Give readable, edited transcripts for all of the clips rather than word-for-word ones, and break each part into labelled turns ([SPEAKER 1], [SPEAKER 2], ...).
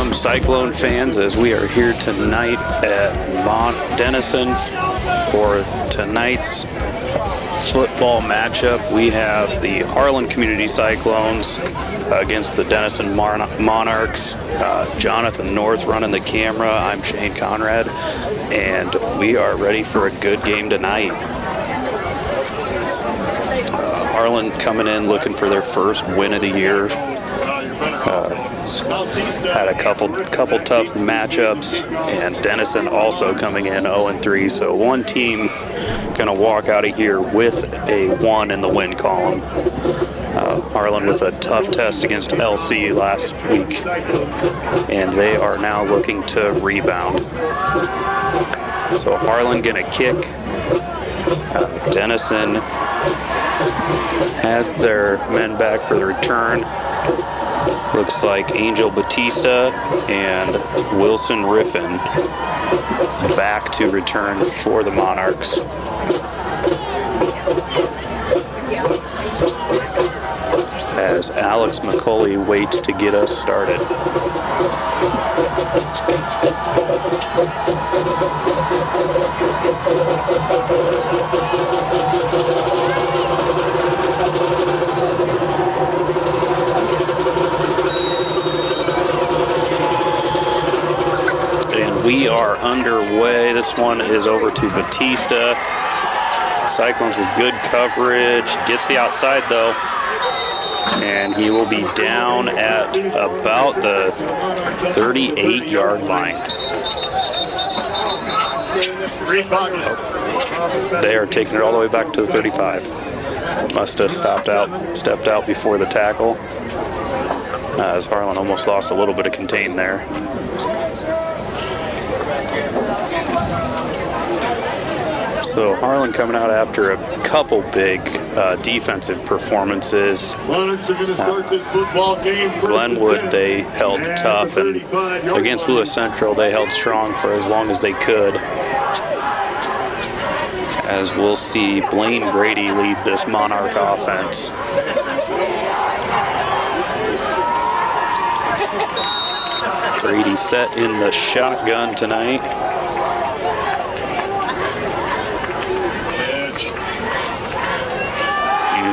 [SPEAKER 1] Welcome, Cyclone fans, as we are here tonight at Denison for tonight's football matchup. We have the Harlan Community Cyclones against the Denison Monarchs. Jonathan North running the camera. I'm Shane Conrad, and we are ready for a good game tonight. Harlan coming in looking for their first win of the year. Had a couple tough matchups, and Denison also coming in 0-3. So one team gonna walk out of here with a 1 in the win column. Harlan with a tough test against LC last week, and they are now looking to rebound. So Harlan gonna kick. Denison has their men back for the return. Looks like Angel Batista and Wilson Riffin back to return for the Monarchs. As Alex McCulley waits to get us started. And we are underway. This one is over to Batista. Cyclones with good coverage. Gets the outside though. And he will be down at about the 38-yard line. They are taking it all the way back to the 35. Must have stepped out before the tackle. As Harlan almost lost a little bit of contain there. So Harlan coming out after a couple big defensive performances. Glenwood, they held tough, and against Lewis Central, they held strong for as long as they could. As we'll see Blaine Grady lead this Monarch offense. Grady set in the shotgun tonight.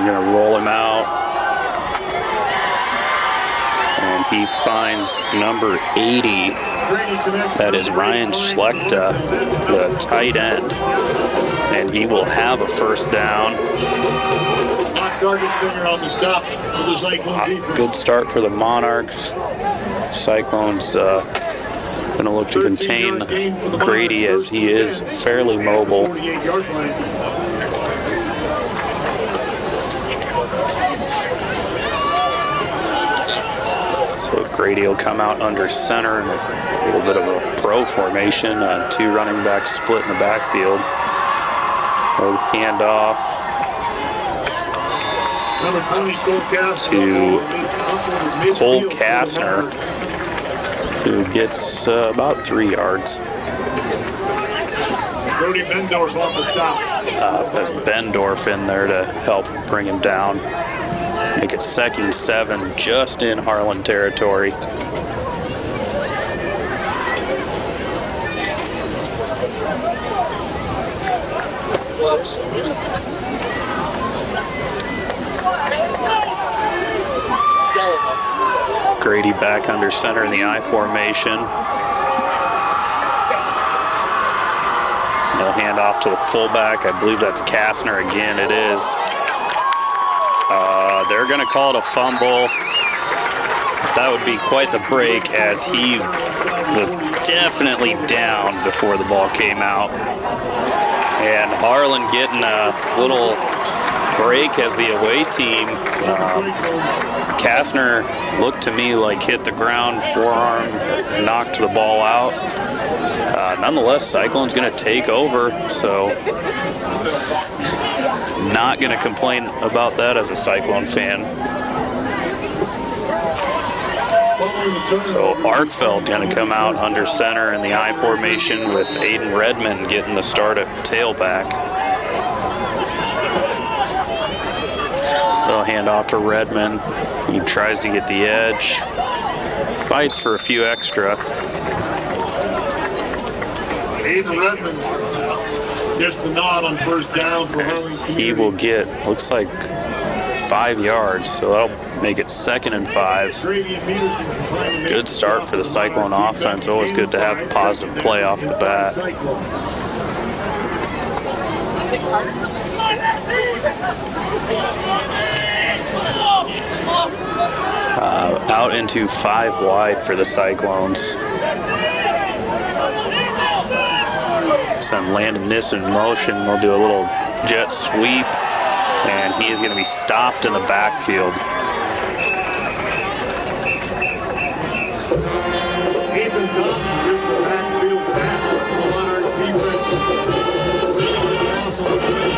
[SPEAKER 1] Going to roll him out, and he finds number 80. That is Ryan Schlechta, the tight end, and he will have a first down. Good start for the Monarchs. Cyclones going to look to contain Grady as he is fairly mobile. So Grady will come out under center in a little bit of a pro formation. Two running backs split in the backfield. We'll hand off to Cole Kastner, who gets about 3 yards. Has Bendorf in there to help bring him down. Make it 2nd and 7, just in Harlan territory. Grady back under center in the I formation. They'll hand off to the fullback. I believe that's Kastner again. It is. They're going to call it a fumble. That would be quite the break, as he was definitely down before the ball came out. And Harlan getting a little break as the away team. Kastner looked to me like hit the ground, forearm, knocked the ball out. Nonetheless, Cyclone's going to take over, so not going to complain about that as a Cyclone fan. So Arkfeld going to come out under center in the I formation with Aiden Redmond getting the start at tailback. They'll hand off to Redmond. He tries to get the edge. fights for a few extra.
[SPEAKER 2] Aiden Redmond gets the nod on first down for
[SPEAKER 1] As
[SPEAKER 2] Harlan.
[SPEAKER 1] he will get, looks like 5 yards, so that'll make it 2nd and 5. Good start for the Cyclone offense. Always good to have a positive play off the bat. Out into 5 wide for the Cyclones. Send Landon Nissen in motion. We'll do a little jet sweep, and he is going to be stopped in the backfield.
[SPEAKER 2] Ethan Thompson with the backfield tackle for the Monarch defense.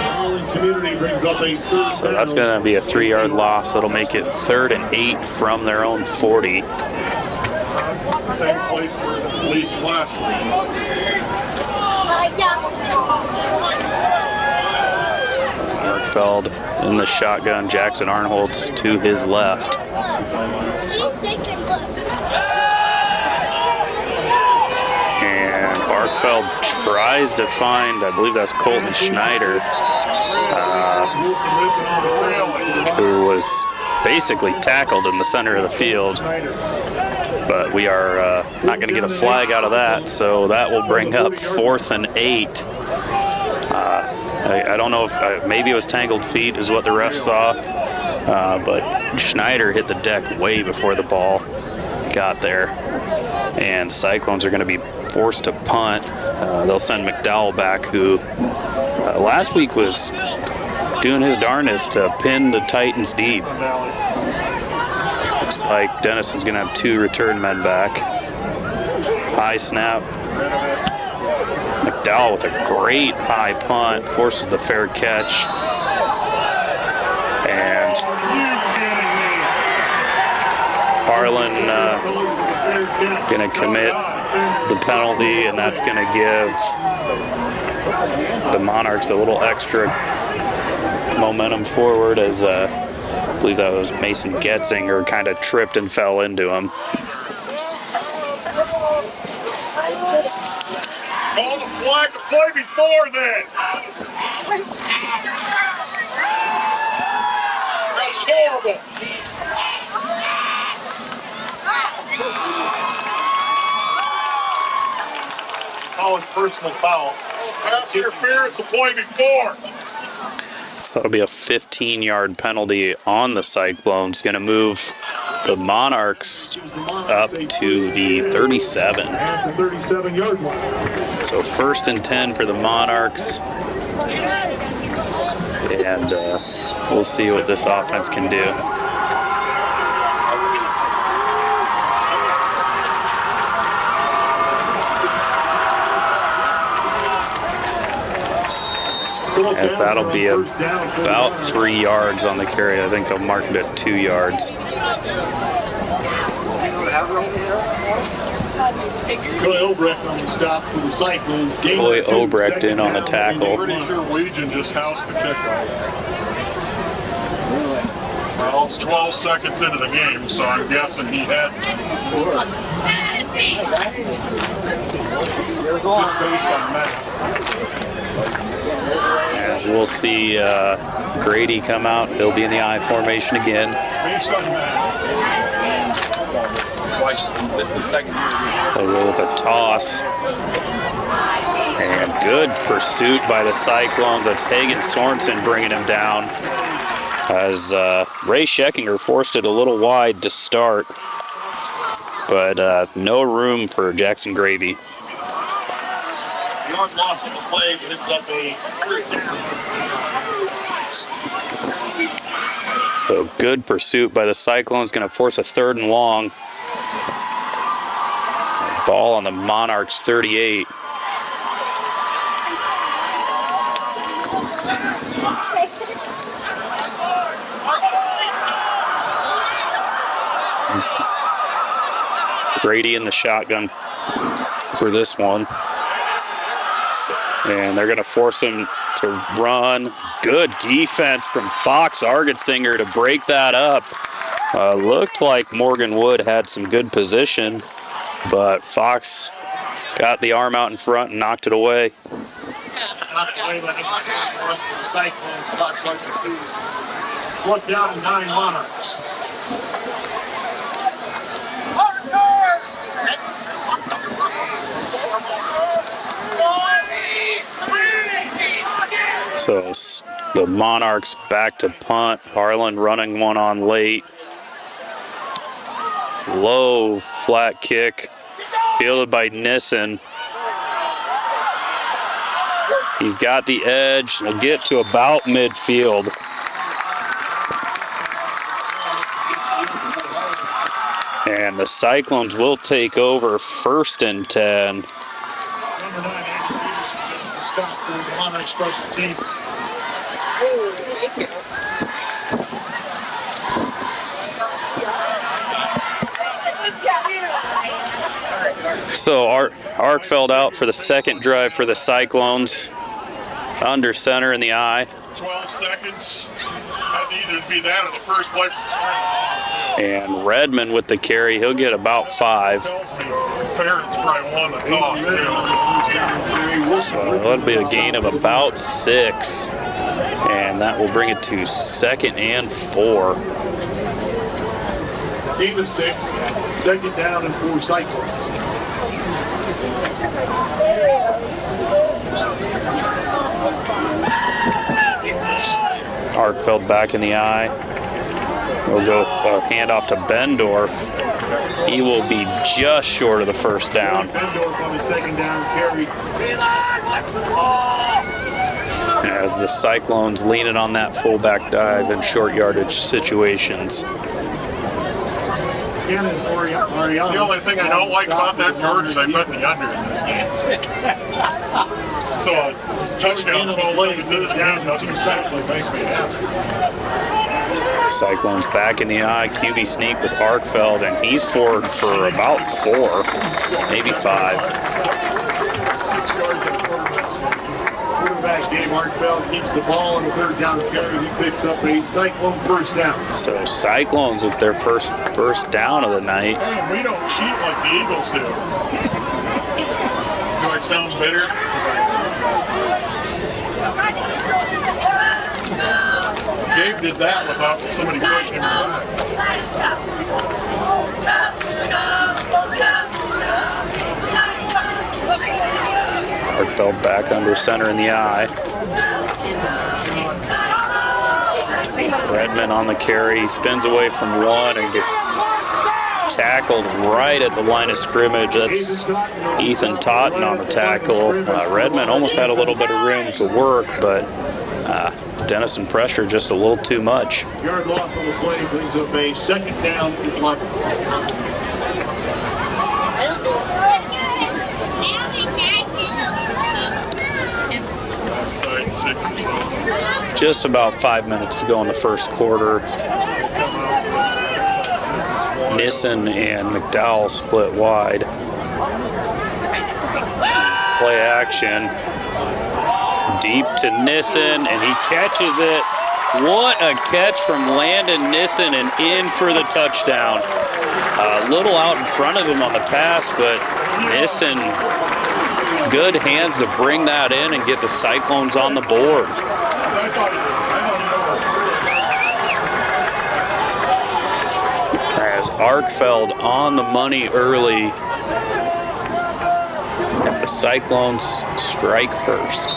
[SPEAKER 2] Harlan Community brings up a third
[SPEAKER 1] So that's going to be a 3-yard loss. It'll make it 3rd and 8 from their own 40.
[SPEAKER 2] same place where the league last week.
[SPEAKER 1] Markfeld in the shotgun. Jackson Arnholtz to his left. And Markfeld tries to find, I believe that's Colton Schneider, who was basically tackled in the center of the field. But we are not going to get a flag out of that, so that will bring up 4th and 8. I don't know if maybe it was tangled feet is what the ref saw, but Schneider hit the deck way before the ball got there. And Cyclones are going to be forced to punt. They'll send McDowell back, who last week was doing his darndest to pin the Titans deep. Looks like Denison's going to have 2 return men back. High snap. McDowell with a great high punt, forces the fair catch. And Harlan going to commit the penalty, and that's going to give the Monarchs a little extra momentum forward, as I believe that was Mason Getzinger kind of tripped and fell into him.
[SPEAKER 2] Call the flag to play before then. That's horrible. Calling personal foul. Pass interference to play before.
[SPEAKER 1] So that'll be a 15-yard penalty on the Cyclones. Going to move the Monarchs up to the 37.
[SPEAKER 2] At the 37-yard line.
[SPEAKER 1] So 1st and 10 for the Monarchs. And we'll see what this offense can do. Yes, that'll be about 3 yards on the carry. I think they'll mark it at 2 yards.
[SPEAKER 2] Troy Obrecht on the stop for the Cyclones.
[SPEAKER 1] Troy Obrecht in on the tackle.
[SPEAKER 2] Pretty sure Legion just housed the kickoff. Well, it's 12 seconds into the game, so I'm guessing he had just based on math.
[SPEAKER 1] As we'll see Grady come out. He'll be in the I formation again.
[SPEAKER 2] Based on math.
[SPEAKER 3] This is the second year.
[SPEAKER 1] They'll go with a toss. And good pursuit by the Cyclones. That's Hagen Sorensen bringing him down. As Ray Scheckinger forced it a little wide to start. But no room for Jackson Gravy.
[SPEAKER 2] Yard loss on the play, but it's up a third down.
[SPEAKER 1] So good pursuit by the Cyclones. Going to force a 3rd and long. Ball on the Monarchs 38. Grady in the shotgun for this one. And they're going to force him to run. Good defense from Fox Argetsinger to break that up. Looked like Morgan Wood had some good position, but Fox got the arm out in front and knocked it away.
[SPEAKER 2] Cyclones, Fox Sergeant C. Look down to 9 Monarchs.
[SPEAKER 1] So the Monarchs back to punt. Harlan running one on late. Low flat kick fielded by Denison. He's got the edge. He'll get to about midfield. And the Cyclones will take over 1st and 10.
[SPEAKER 2] Number 9, Scott for the Monarch Special Teams.
[SPEAKER 1] So Arkfeld out for the second drive for the Cyclones. Under center in the eye.
[SPEAKER 2] 12 seconds. Had to either be that or the first play from the
[SPEAKER 1] And Redmond with the carry. He'll get about 5.
[SPEAKER 2] Farron's probably won the toss, too.
[SPEAKER 1] So that'll be a gain of about 6. And that will bring it to 2nd and 4.
[SPEAKER 2] Gain of 6. 2nd down and 4 Cyclones.
[SPEAKER 1] Arkfeld back in the eye. We'll go handoff to Bendorf. He will be just short of the 1st down.
[SPEAKER 2] Bendorf on the 2nd down carry.
[SPEAKER 1] As the Cyclones leaning on that fullback dive in short yardage situations.
[SPEAKER 2] The only thing I don't like about that, George, is I bet the under in this game. So it's touchdown, 12 down, doesn't exactly makes me happy.
[SPEAKER 1] Cyclones back in the eye. QB sneak with Arkfeld, and he's forward for about 4, maybe 5.
[SPEAKER 2] 6 yards and 4 minutes. Quarterback Gabe Arkfeld keeps the ball on the 3rd down carry. He picks up a Cyclone 1st down.
[SPEAKER 1] So Cyclones with their first down of the night.
[SPEAKER 2] Hey, we don't cheat like the Eagles do. Do I sound bitter? Gabe did that without somebody pushing him back.
[SPEAKER 1] Arkfeld back under center in the eye. Redmond on the carry. He spins away from 1 and gets tackled right at the line of scrimmage. That's Ethan Totten on the tackle. Redmond almost had a little bit of room to work, but Denison pressure just a little too much.
[SPEAKER 2] Yard loss on the play brings up a 2nd down and 11. Side 6 is over.
[SPEAKER 1] Just about 5 minutes to go in the 1st quarter. Nissen and McDowell split wide. Play action. Deep to Nissen, and he catches it. What a catch from Landon Nissen, and in for the touchdown. A little out in front of him on the pass, but Nissen, good hands to bring that in and get the Cyclones on the board. As Arkfeld on the money early, and the Cyclones strike first.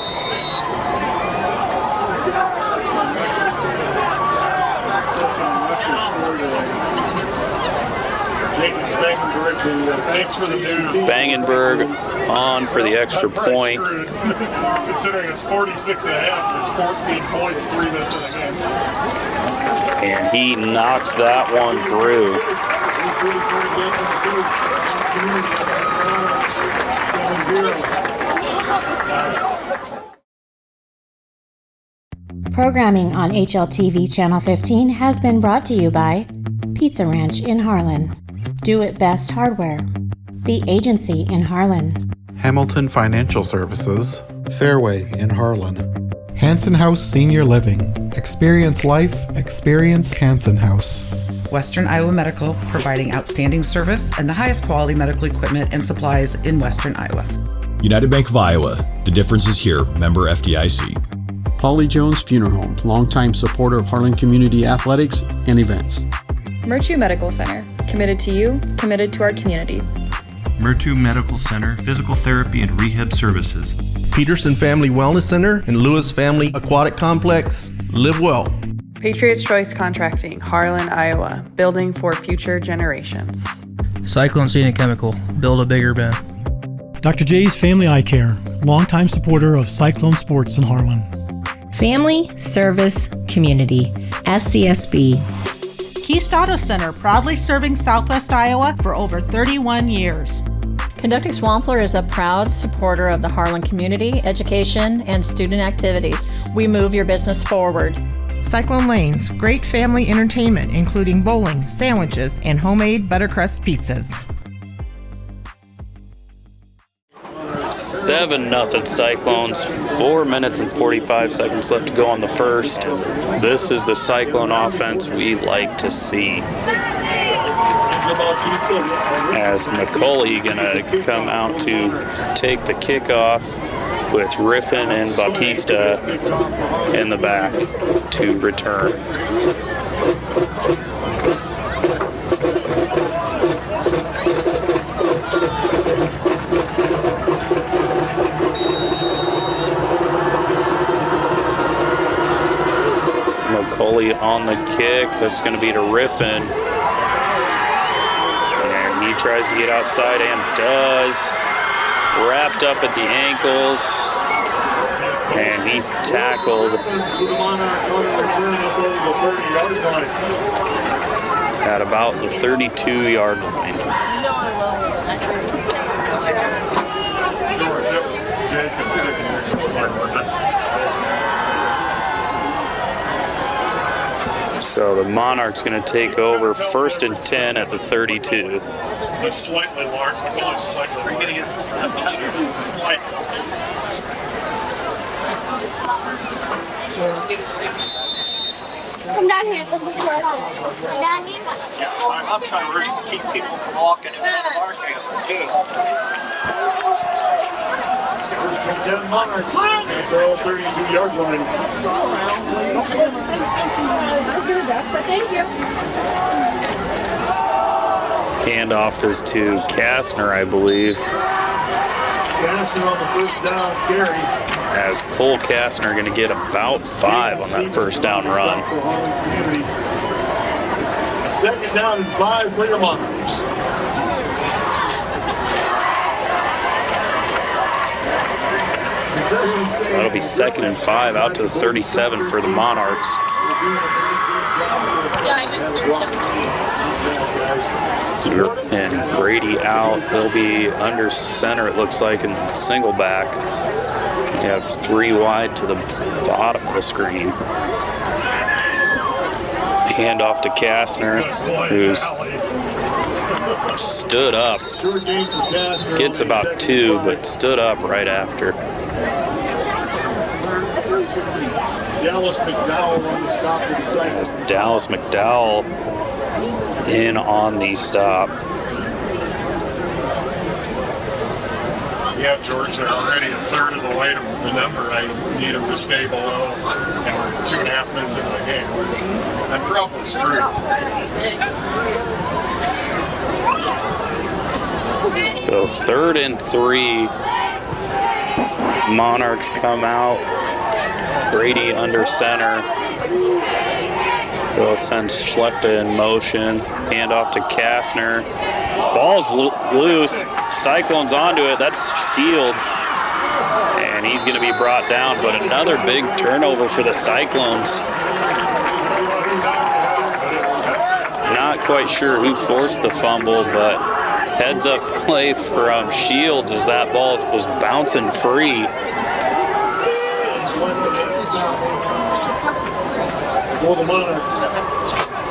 [SPEAKER 2] Thanks for the news.
[SPEAKER 1] Bangenberg on for the extra point.
[SPEAKER 2] Considering it's 46 and a half, it's 14 points, 3 minutes in the game.
[SPEAKER 1] And he knocks that one through.
[SPEAKER 3] Programming on HLTV Channel 15 has been brought to you by Pizza Ranch in Harlan, Do It Best Hardware, The Agency in Harlan,
[SPEAKER 4] Hamilton Financial Services, Fairway in Harlan, Hanson House Senior Living, Experience Life, Experience Hanson House,
[SPEAKER 5] Western Iowa Medical, providing outstanding service and the highest quality medical equipment and supplies in Western Iowa.
[SPEAKER 6] United Bank of Iowa, the difference is here, member FDIC.
[SPEAKER 7] Paulie Jones Funeral Home, longtime supporter of Harlan Community Athletics and events.
[SPEAKER 8] Murtu Medical Center, committed to you, committed to our community.
[SPEAKER 9] Murtu Medical Center, physical therapy and rehab services.
[SPEAKER 10] Peterson Family Wellness Center and Lewis Family Aquatic Complex. Live well.
[SPEAKER 11] Patriots Choice Contracting, Harlan, Iowa, building for future generations.
[SPEAKER 12] Cyclone Scenic Chemical, build a bigger bin.
[SPEAKER 13] Dr. J's Family Eye Care, longtime supporter of Cyclone Sports in Harlan.
[SPEAKER 3] Family Service Community, SCSB.
[SPEAKER 14] Keast Auto Center, proudly serving Southwest Iowa for over 31 years.
[SPEAKER 15] Conducting Swampler is a proud supporter of the Harlan community, education, and student activities. We move your business forward.
[SPEAKER 14] Cyclone Lanes, great family entertainment, including bowling, sandwiches, and homemade buttercrust pizzas.
[SPEAKER 1] 7-0 Cyclones. 4 minutes and 45 seconds left to go on the first. This is the Cyclone offense we like to see. As McCauley gonna come out to take the kickoff with Riffin and Bautista in the back to return. McCauley on the kick. That's going to be to Riffin. And he tries to get outside and does. Wrapped up at the ankles. And he's tackled at about the 32-yard line. So the Monarchs going to take over 1st and 10 at the 32.
[SPEAKER 2] It's slightly large. It's slightly. Are you going to get slight?
[SPEAKER 16] Come down here. Down here.
[SPEAKER 17] I'm trying to keep people from walking in front of our camera too.
[SPEAKER 2] 10 Monarchs. They're all 32-yard line.
[SPEAKER 16] Thank you.
[SPEAKER 1] Handoff is to Kastner, I believe.
[SPEAKER 2] Kastner on the first down carry.
[SPEAKER 1] As Cole Kastner going to get about 5 on that first down run.
[SPEAKER 2] 2nd down and 5 for your Monarchs.
[SPEAKER 1] So that'll be 2nd and 5 out to the 37 for the Monarchs. And Grady out. He'll be under center, it looks like, in single back. You have 3 wide to the bottom of the screen. Handoff to Kastner, who's stood up. Gets about 2, but stood up right after.
[SPEAKER 2] Dallas McDowell on the stop for the second.
[SPEAKER 1] As Dallas McDowell in on the stop.
[SPEAKER 2] Yeah, George, they're already a third of the way to the number. I need them to stay below, and we're 2.5 minutes into the game. I'm probably screwed.
[SPEAKER 1] So 3rd and 3. Monarchs come out. Brady under center. They'll send Schlechter in motion. Hand off to Kastner. Ball's loose. Cyclone's onto it. That's Shields. And he's going to be brought down. But another big turnover for the Cyclones. Not quite sure who forced the fumble, but heads up play from Shields as that ball was bouncing free.
[SPEAKER 2] For the Monarchs.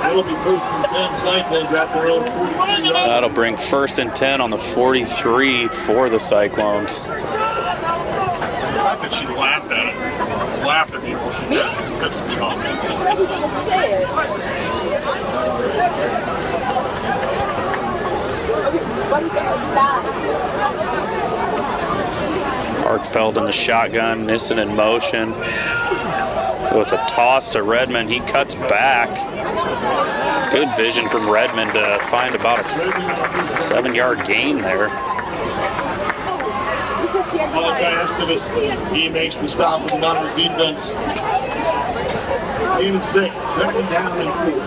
[SPEAKER 2] It'll be 1st and 10 Cyclones at their own 43 yards.
[SPEAKER 1] That'll bring 1st and 10 on the 43 for the Cyclones.
[SPEAKER 2] fact that she laughed at it, laughed at me while she did it, pisses me off.
[SPEAKER 1] Arkfeld in the shotgun, Nissen in motion. With a toss to Redmond, he cuts back. Good vision from Redmond to find about a 7-yard gain there.
[SPEAKER 2] Estivus, he makes the stop with the Monarch defense. Gain of 6, second down and 4.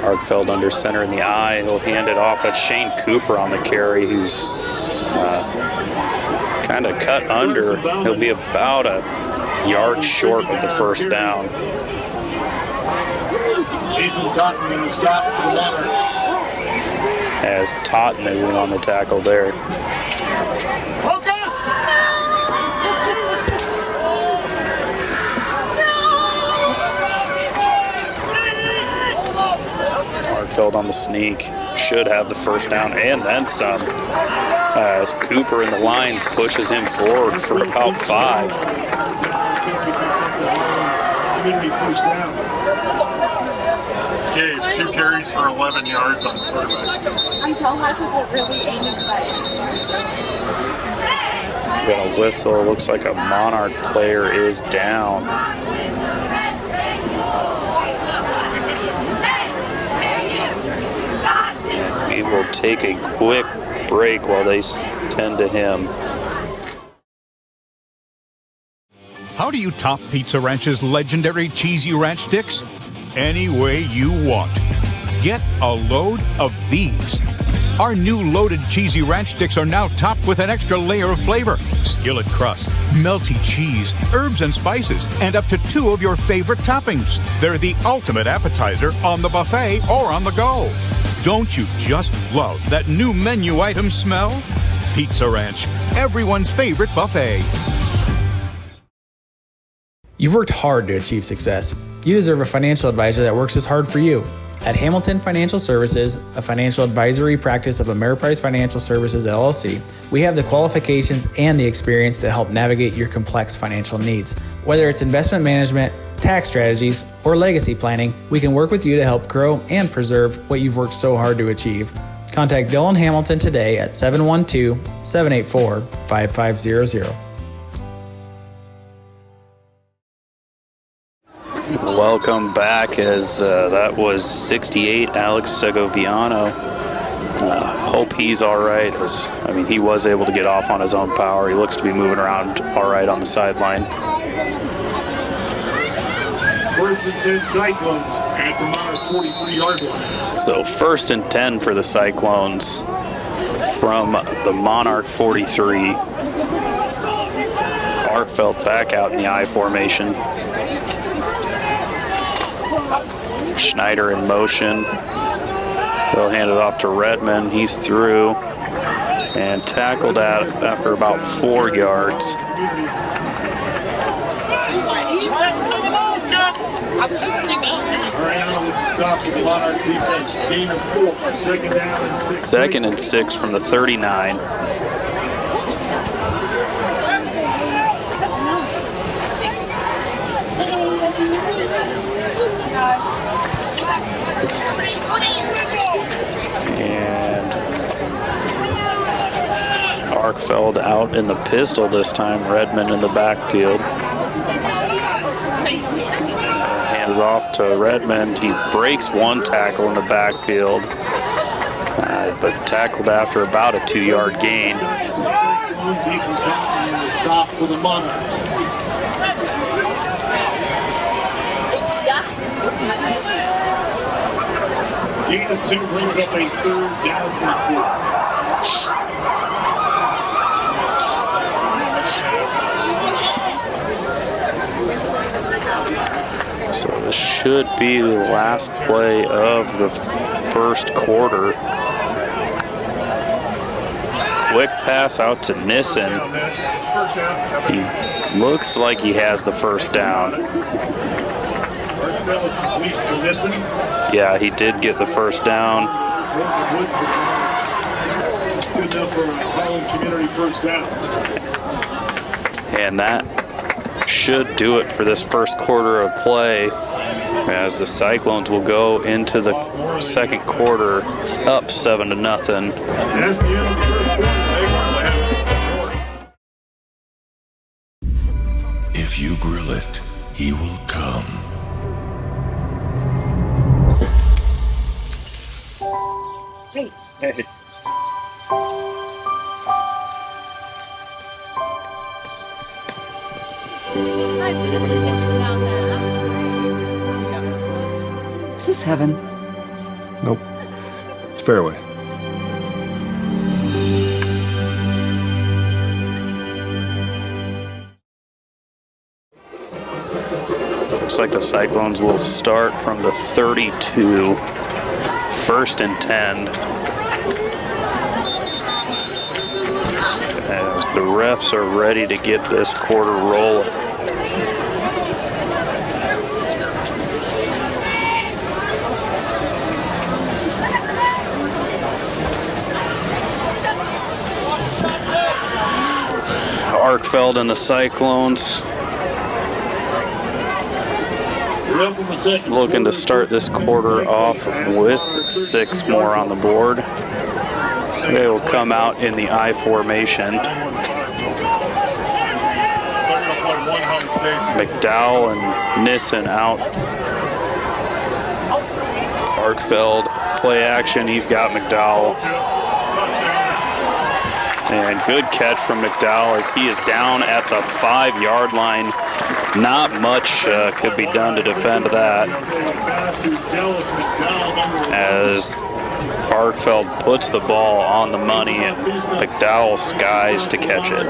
[SPEAKER 1] Arkfeld under center in the eye. He'll hand it off. That's Shane Cooper on the carry, who's kind of cut under. He'll be about a yard short of the first down. As Totten is in on the tackle there. Arkfeld on the sneak. Should have the first down and then some. As Cooper in the line pushes him forward for about 5.
[SPEAKER 2] Gabe, 2 carries for 11 yards on the quarterback.
[SPEAKER 1] Got a whistle. Looks like a Monarch player is down. We will take a quick break while they tend to him.
[SPEAKER 18] How do you top Pizza Ranch's legendary cheesy ranch sticks? Any way you want. Get a load of these. Our new loaded cheesy ranch sticks are now topped with an extra layer of flavor, skillet crust, melty cheese, herbs and spices, and up to 2 of your favorite toppings. They're the ultimate appetizer on the buffet or on the go. Don't you just love that new menu item smell? Pizza Ranch, everyone's favorite buffet.
[SPEAKER 19] You've worked hard to achieve success. You deserve a financial advisor that works as hard for you. At Hamilton Financial Services, a financial advisory practice of Ameriprise Financial Services, LLC, we have the qualifications and the experience to help navigate your complex financial needs. Whether it's investment management, tax strategies, or legacy planning, we can work with you to help grow and preserve what you've worked so hard to achieve. Contact Dylan Hamilton today at 712-784-5500.
[SPEAKER 1] Welcome back, as that was 68, Alex Segoviano. Hope he's all right. He was able to get off on his own power. He looks to be moving around all right on the sideline.
[SPEAKER 2] First and 10 Cyclones at the Monarch 43-yard line.
[SPEAKER 1] So 1st and 10 for the Cyclones from the Monarch 43. Arkfeld back out in the I formation. Schneider in motion. They'll hand it off to Redmond. He's through and tackled after about 4 yards.
[SPEAKER 16] I was just gonna
[SPEAKER 1] Second and 6 from the 39. And Arkfeld out in the pistol this time. Redmond in the backfield. Handed off to Redmond. He breaks 1 tackle in the backfield, but tackled after about a 2-yard gain.
[SPEAKER 2] Gain of 2 brings up a 3rd down for 4.
[SPEAKER 1] So this should be the last play of the first quarter. quick pass out to Nissen. He looks like he has the first down. Yeah, he did get the first down.
[SPEAKER 2] Good enough for a Harlan community first down.
[SPEAKER 1] And that should do it for this first quarter of play, as the Cyclones will go into the second quarter up 7-0.
[SPEAKER 20] If you grill it, he will come.
[SPEAKER 2] Hey.
[SPEAKER 21] Is this heaven?
[SPEAKER 22] Nope. It's fairway.
[SPEAKER 1] Looks like the Cyclones will start from the 32, 1st and 10. As the refs are ready to get this quarter rolling. Arkfeld and the Cyclones looking to start this quarter off with 6 more on the board. They will come out in the I formation. McDowell and Nissen out. Arkfeld play action. He's got McDowell. And good catch from McDowell as he is down at the 5-yard line. Not much could be done to defend that, as Arkfeld puts the ball on the money and McDowell skies to catch it.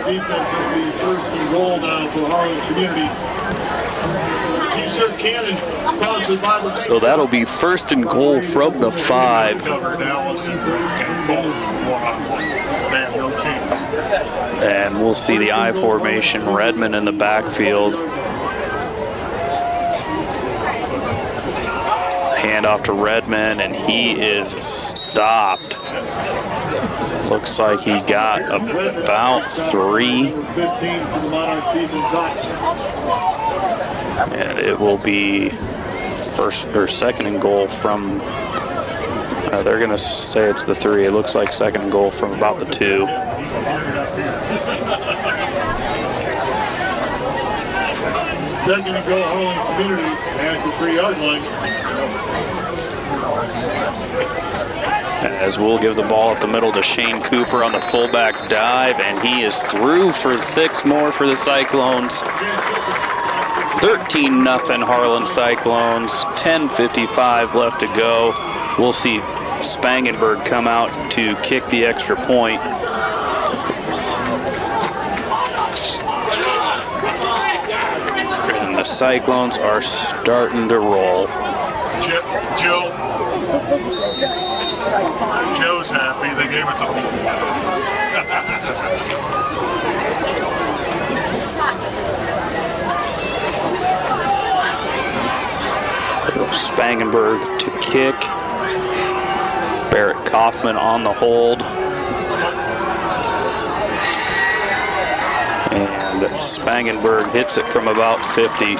[SPEAKER 1] So that'll be 1st and goal from the 5. And we'll see the I formation, Redmond in the backfield. Hand off to Redmond, and he is stopped. Looks like he got about 3. And it will be 1st or 2nd and goal from, they're going to say it's the 3. It looks like 2nd and goal from about the 2.
[SPEAKER 2] Second and goal, Harlan Community at the 3-yard line.
[SPEAKER 1] As we'll give the ball at the middle to Shane Cooper on the fullback dive, and he is through for 6 more for the Cyclones. 13-0 Harlan Cyclones, 10:55 left to go. We'll see Spangenberg come out to kick the extra point. And the Cyclones are starting to roll.
[SPEAKER 2] Joe's happy. They gave it to him.
[SPEAKER 1] Spangenberg to kick. Barrett Kaufman on the hold. And Spangenberg hits it from about 50.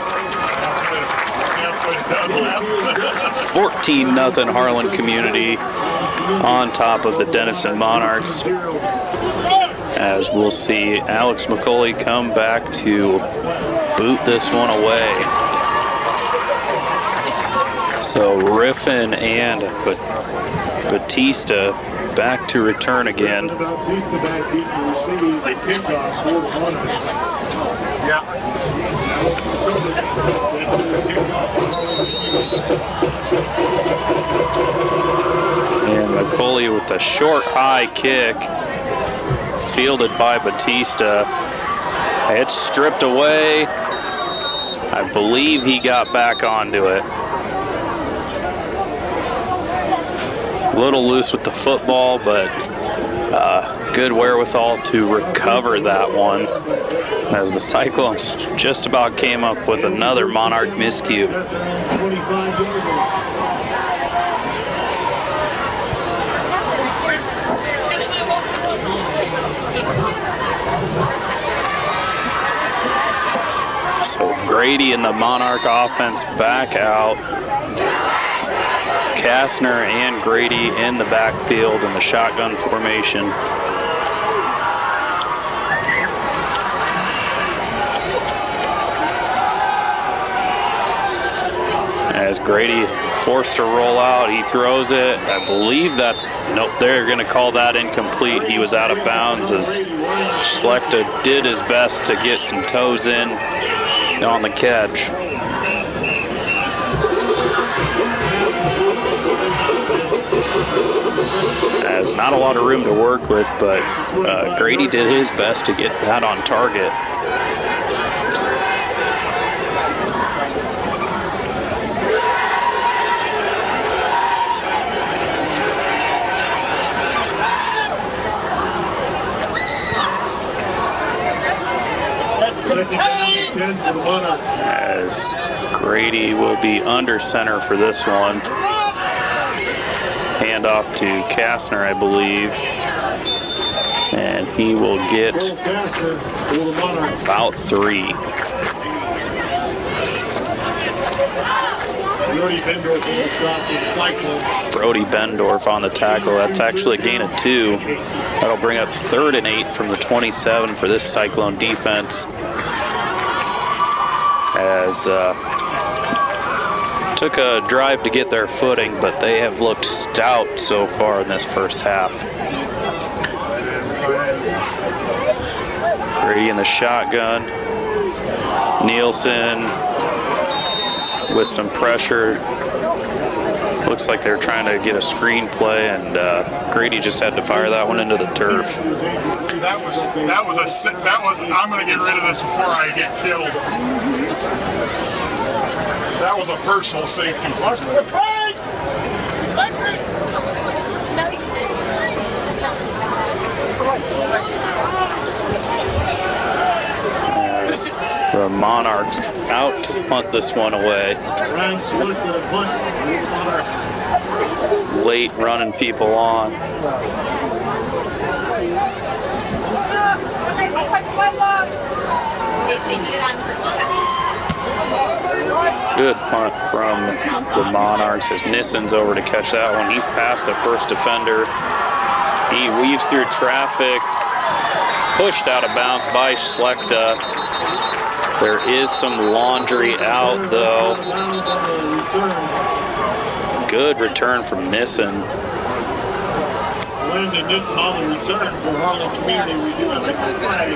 [SPEAKER 1] 14-0 Harlan Community on top of the Denison Monarchs. As we'll see Alex McCauley come back to boot this one away. So Riffin and Batista back to return again. And McCauley with a short high kick, fielded by Batista. It's stripped away. I believe he got back onto it. A little loose with the football, but good wherewithal to recover that one, as the Cyclones just about came up with another Monarch miscue. So Grady and the Monarch offense back out. Kastner and Grady in the backfield in the shotgun formation. As Grady forced to roll out, he throws it. I believe that's, nope, they're going to call that incomplete. He was out of bounds as Schlechter did his best to get some toes in on the catch. As not a lot of room to work with, but Grady did his best to get that on target. As Grady will be under center for this one. Hand off to Kastner, I believe. And he will get about 3. Brody Bendorf on the tackle. That's actually a gain of 2. That'll bring up 3rd and 8 from the 27 for this Cyclone defense. As took a drive to get their footing, but they have looked stout so far in this first half. Grady in the shotgun. Nielsen with some pressure. Looks like they're trying to get a screen play, and Grady just had to fire that one into the turf.
[SPEAKER 2] That was I'm going to get rid of this before I get killed. That was a personal safety situation.
[SPEAKER 1] The Monarchs out to punt this one away. Late running people on. Good punt from the Monarchs as Nissen's over to catch that one. He's past the first defender. He weaves through traffic, pushed out of bounds by Schlechter. There is some laundry out though. Good return from Nissen.
[SPEAKER 2] Landon Nissen on the return for Harlan Community. We do have a flag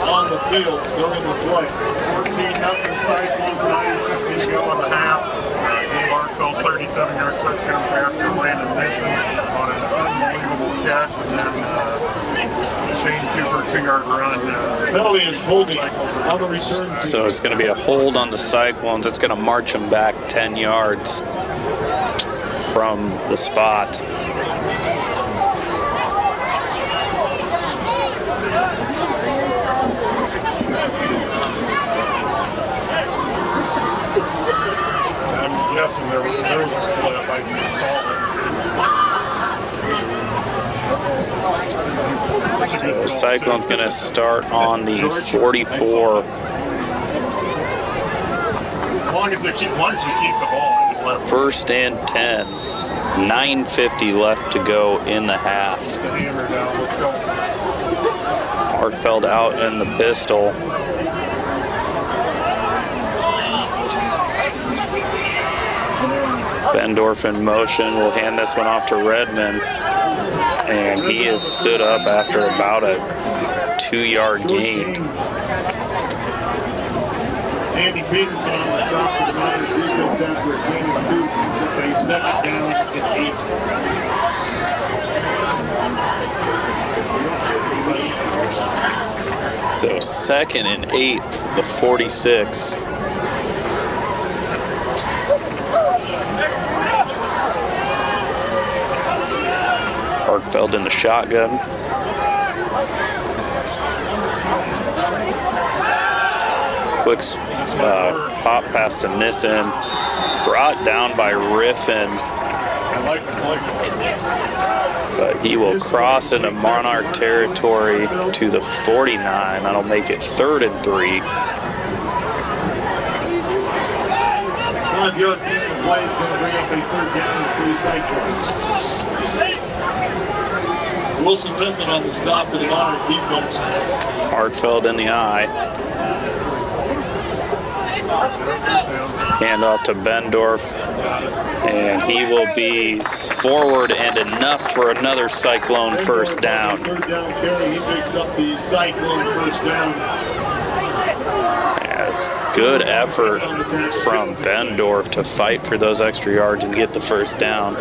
[SPEAKER 2] on the field during the play. 14-0 Cyclone, 9:15 to go in the half. Dave Arkfeld, 37-yard touchdown pass to Landon Nissen on an unbelievable catch, and then Shane Cooper 2-yard run. Penalty is holding on the return.
[SPEAKER 1] So it's going to be a hold on the Cyclones. It's going to march them back 10 yards from the spot.
[SPEAKER 2] I'm guessing there was a flip. I saw it.
[SPEAKER 1] So Cyclone's going to start on the 44.
[SPEAKER 2] As long as we keep the ball.
[SPEAKER 1] First and 10. 9:50 left to go in the half. Arkfeld out in the pistol. Bendorf in motion. Will hand this one off to Redmond. And he has stood up after about a 2-yard gain.
[SPEAKER 2] Andy Peterson on the stop for the Niners defense after a gain of 2. A second down and 8.
[SPEAKER 1] So 2nd and 8, the 46. Arkfeld in the shotgun. Quick pop pass to Nissen. Brought down by Riffin. But he will cross into Monarch territory to the 49. That'll make it 3rd and 3.
[SPEAKER 2] Your defensive play is going to bring up a 3rd down for the Cyclones. Wilson Pittman on the stop for the Monarch defense.
[SPEAKER 1] Hartfeld in the eye. Hand off to Bendorf, and he will be forward and enough for another Cyclone first down.
[SPEAKER 2] 3rd down carry, he picks up the Cyclone first down.
[SPEAKER 1] As good effort from Bendorf to fight for those extra yards and get the first down.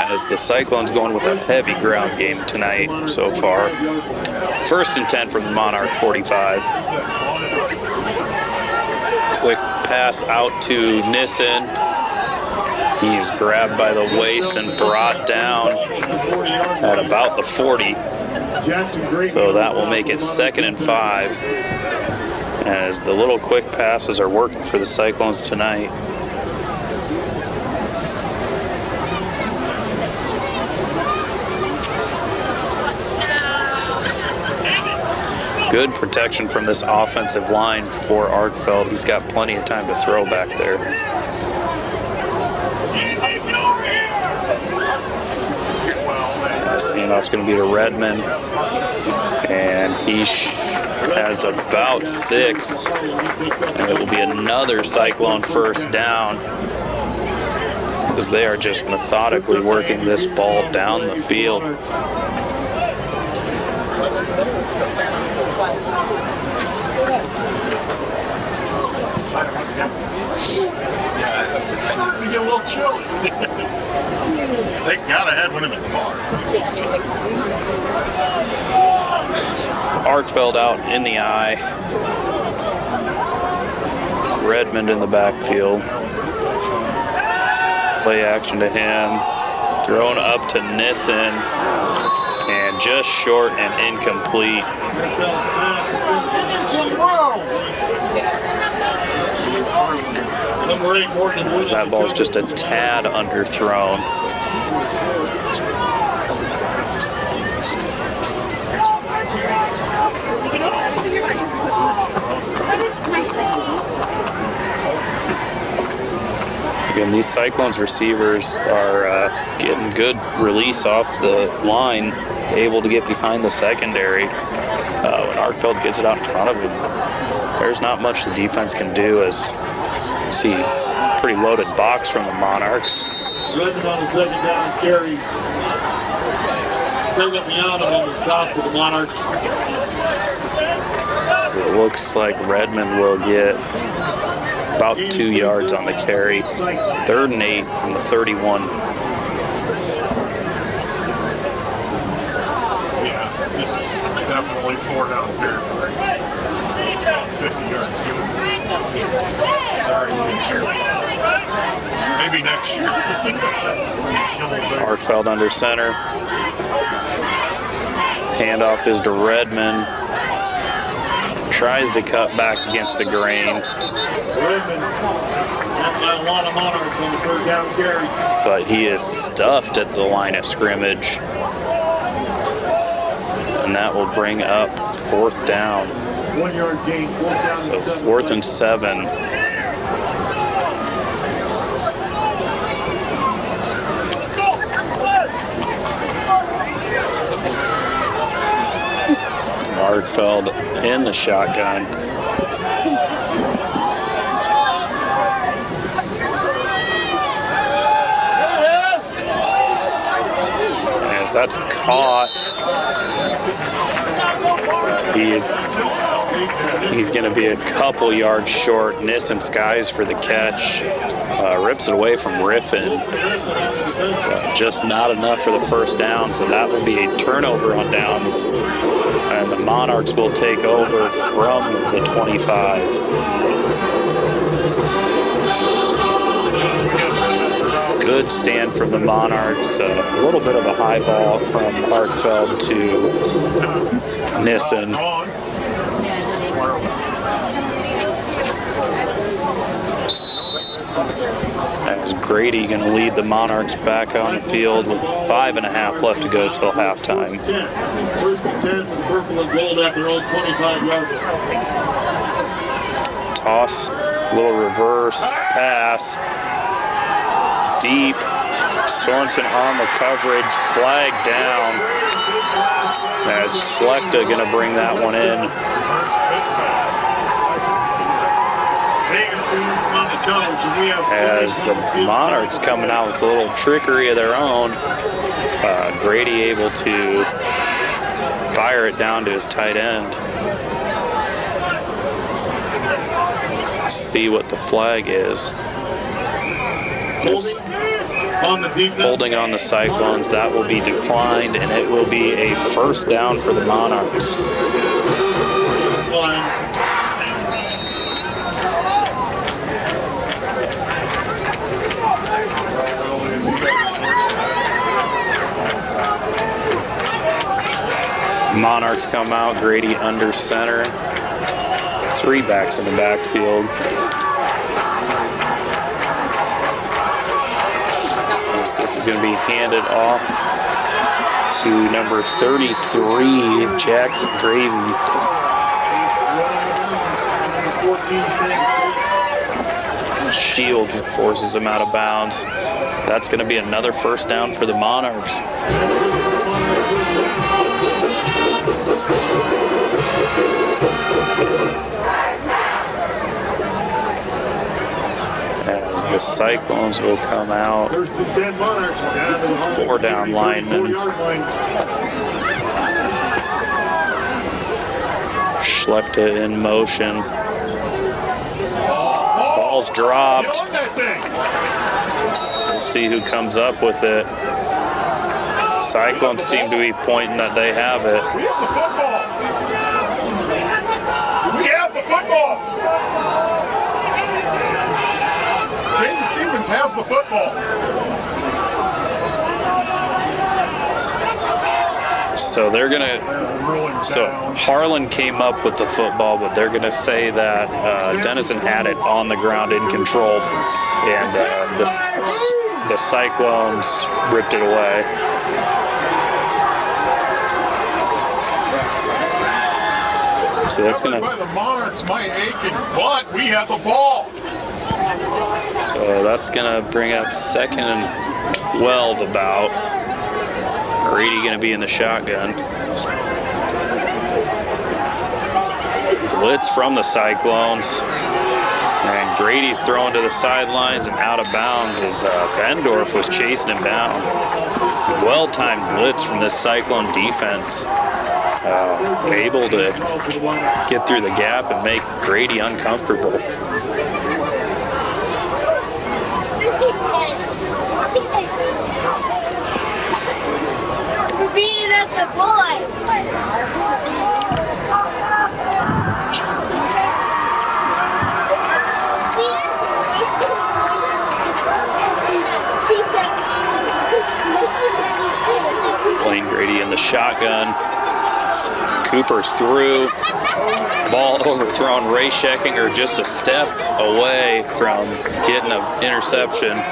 [SPEAKER 1] As the Cyclones going with a heavy ground game tonight so far. 1st and 10 from the Monarch 45. Quick pass out to Nissen. He is grabbed by the waist and brought down at about the 40. So that will make it 2nd and 5. As the little quick passes are working for the Cyclones tonight. Good protection from this offensive line for Arkfeld. He's got plenty of time to throw back there. The handoff's going to be to Redmond, and he has about 6, and it will be another Cyclone first down as they are just methodically working this ball down the field.
[SPEAKER 2] We get a little chilly. They got ahead when in the car.
[SPEAKER 1] Arkfeld out in the eye. Redmond in the backfield. Play action to him. Thrown up to Nissen. And just short and incomplete. That ball's just a tad underthrown. Again, these Cyclones receivers are getting good release off the line, able to get behind the secondary. When Arkfeld gets it out in front of him, there's not much the defense can do. As you see, pretty loaded box from the Monarchs.
[SPEAKER 2] Redmond on the 2nd down carry. 2nd down on the stop for the Monarchs.
[SPEAKER 1] It looks like Redmond will get about 2 yards on the carry. 3rd and 8 from the 31.
[SPEAKER 2] Yeah, this is definitely 4 down territory. 50-yard field. Sorry, maybe next year.
[SPEAKER 1] Arkfeld under center. Handoff is to Redmond. Tries to cut back against the grain. But he is stuffed at the line of scrimmage. And that will bring up 4th down.
[SPEAKER 2] 1 yard gain.
[SPEAKER 1] So 4th and 7. Arkfeld in the shotgun. As that's caught. He's going to be a couple yards short. Nissen skies for the catch. Rips it away from Riffin. Just not enough for the first down, so that will be a turnover on downs. And the Monarchs will take over from the 25. Good stand from the Monarchs. A little bit of a high ball from Arkfeld to Nissen. As Grady going to lead the Monarchs back on the field with 5.5 left to go till halftime.
[SPEAKER 2] 1st and 10 for the purple and gold at their own 25-yard line.
[SPEAKER 1] Toss, little reverse pass, deep. Sorensen on the coverage, flag down. As Slechta going to bring that one in. As the Monarchs coming out with a little trickery of their own, Grady able to fire it down to his tight end. Let's see what the flag is. It's holding on the Cyclones. That will be declined, and it will be a first down for the Monarchs. Monarchs come out, Grady under center. 3 backs in the backfield. This is going to be handed off to number 33, Jackson Gravy. Shields forces him out of bounds. That's going to be another first down for the Monarchs. As the Cyclones will come out. 4 down linemen. Schlepta in motion. Ball's dropped. We'll see who comes up with it. Cyclones seem to be pointing that they have it.
[SPEAKER 2] We have the football. We have the football. James Stevens has the football.
[SPEAKER 1] So they're gonna. So Harlan came up with the football, but they're gonna say that Denison had it on the ground in control, and the Cyclones ripped it away. So that's gonna.
[SPEAKER 2] The Monarchs might ache, but we have the ball.
[SPEAKER 1] So that's gonna bring up 2nd and 12 about. Grady gonna be in the shotgun. Blitz from the Cyclones. And Grady's thrown to the sidelines and out of bounds as Bendorf was chasing him down. Well-timed blitz from this Cyclone defense. Able to get through the gap and make Grady uncomfortable.
[SPEAKER 16] We're beating up the boys.
[SPEAKER 1] Playing Grady in the shotgun. Cooper's through. Ball overthrown. Ray Scheckinger just a step away from getting an interception.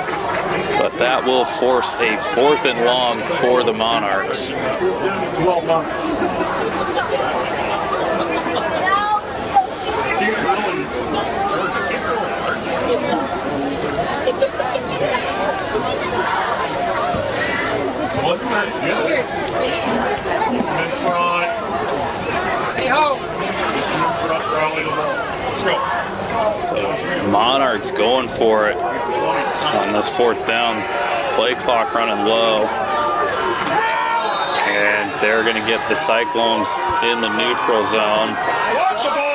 [SPEAKER 1] But that will force a 4th and long for the Monarchs.
[SPEAKER 2] Wasn't that good? In front. Hey ho! Let's go.
[SPEAKER 1] So Monarchs going for it on this 4th down. Play clock running low. And they're going to get the Cyclones in the neutral zone.
[SPEAKER 2] Watch the ball!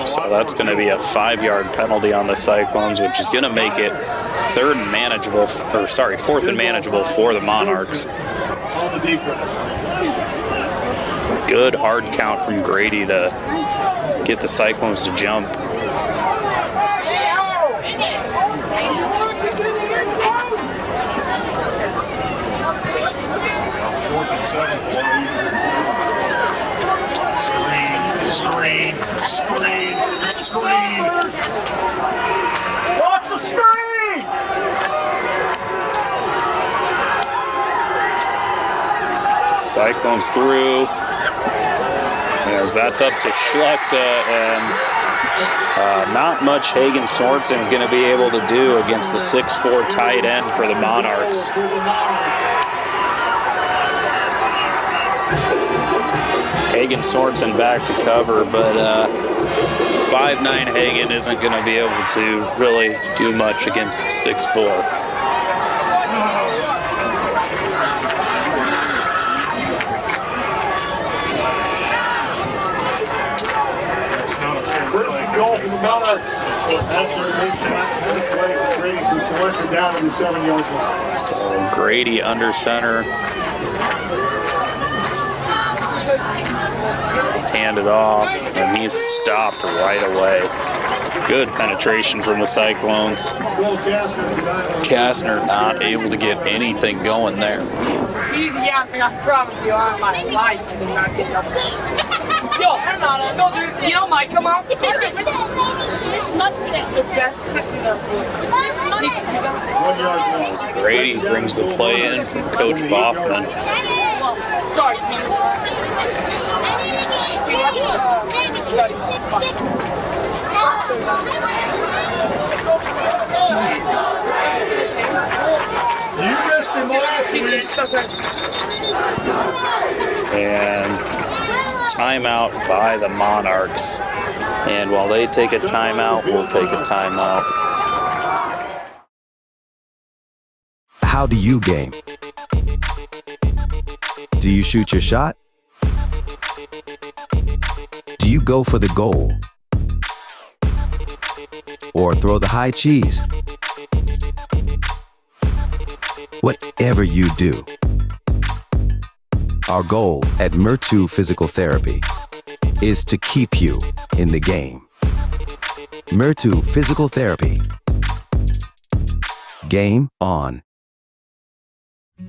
[SPEAKER 1] So that's going to be a 5-yard penalty on the Cyclones, which is going to make it 4th and manageable for the Monarchs. Good hard count from Grady to get the Cyclones to jump.
[SPEAKER 2] Screen. Watch the screen!
[SPEAKER 1] Cyclone's through. As that's up to Schlechter, and not much Hagen Sorensen's going to be able to do against the 6'4" tight end for the Monarchs. Hagen Sorensen back to cover, but 5'9" Hagen isn't going to be able to really do much against 6'4". So Grady under center. Hand it off, and he's stopped right away. Good penetration from the Cyclones. Kastner not able to get anything going there.
[SPEAKER 4] Easy yapping, I promise you, I'm my life. Yo, you know Mike, come on. This nonsense. The best
[SPEAKER 1] As Grady brings the play in from Coach Boffman.
[SPEAKER 4] Sorry.
[SPEAKER 2] You missed him last week.
[SPEAKER 1] And timeout by the Monarchs. And while they take a timeout, we'll take a timeout.
[SPEAKER 5] How do you game? Do you shoot your shot? Do you go for the goal? Or throw the high cheese? Whatever you do, our goal at Murtu Physical Therapy is to keep you in the game. Murtu Physical Therapy. Game on.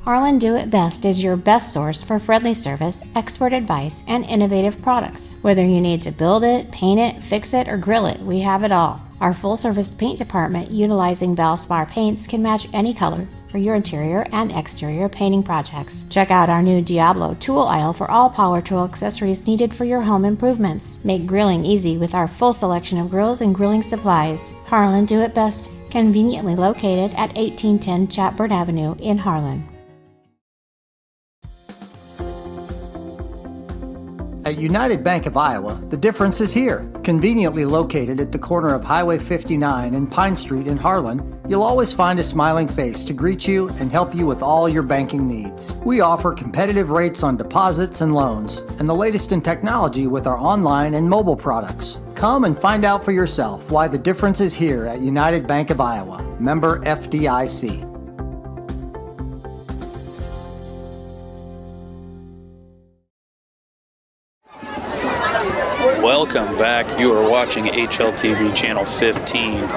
[SPEAKER 3] Harlan Do It Best is your best source for friendly service, expert advice, and innovative products. Whether you need to build it, paint it, fix it, or grill it, we have it all. Our full-service paint department, utilizing Valspar paints, can match any color for your interior and exterior painting projects. Check out our new Diablo tool aisle for all power tool accessories needed for your home improvements. Make grilling easy with our full selection of grills and grilling supplies. Harlan Do It Best, conveniently located at 1810 Chatburn Avenue in Harlan.
[SPEAKER 23] At United Bank of Iowa, the difference is here. Conveniently located at the corner of Highway 59 and Pine Street in Harlan, you'll always find a smiling face to greet you and help you with all your banking needs. We offer competitive rates on deposits and loans, and the latest in technology with our online and mobile products. Come and find out for yourself why the difference is here at United Bank of Iowa. Member FDIC.
[SPEAKER 1] Welcome back. You are watching HLTV Channel 15.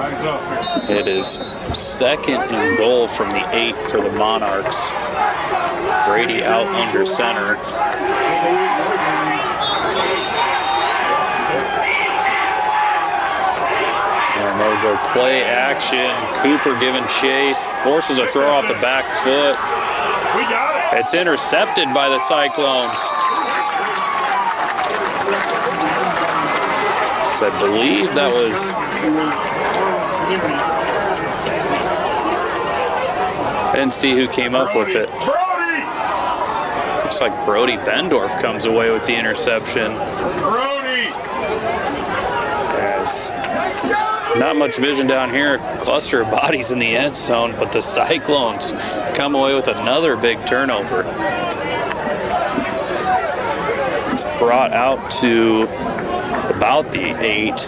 [SPEAKER 1] It is second and goal from the 8 for the Monarchs. Brady out under center. And they'll go play action. Cooper giving chase, forces a throw off the back foot. It's intercepted by the Cyclones. I believe that was I didn't see who came up with it. Looks like Brody Bendorf comes away with the interception. As not much vision down here, a cluster of bodies in the end zone, but the Cyclones come away with another big turnover. It's brought out to about the 8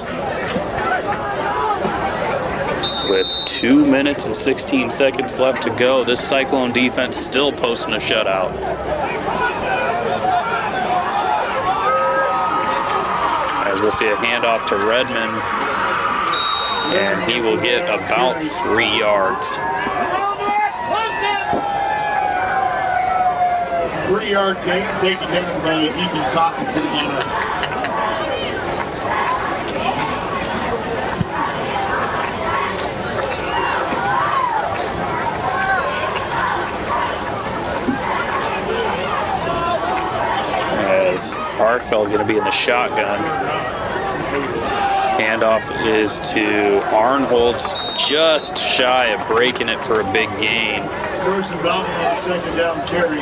[SPEAKER 1] with 2 minutes and 16 seconds left to go. This Cyclone defense still posting a shutout. As we'll see a handoff to Redmond, and he will get about 3 yards.
[SPEAKER 2] 3 yard gain taken down by Ethan Coffin for the Monarchs.
[SPEAKER 1] Barfeld going to be in the shotgun. Handoff is to Arnholtz, just shy of breaking it for a big gain.
[SPEAKER 2] First and down on the second down carry.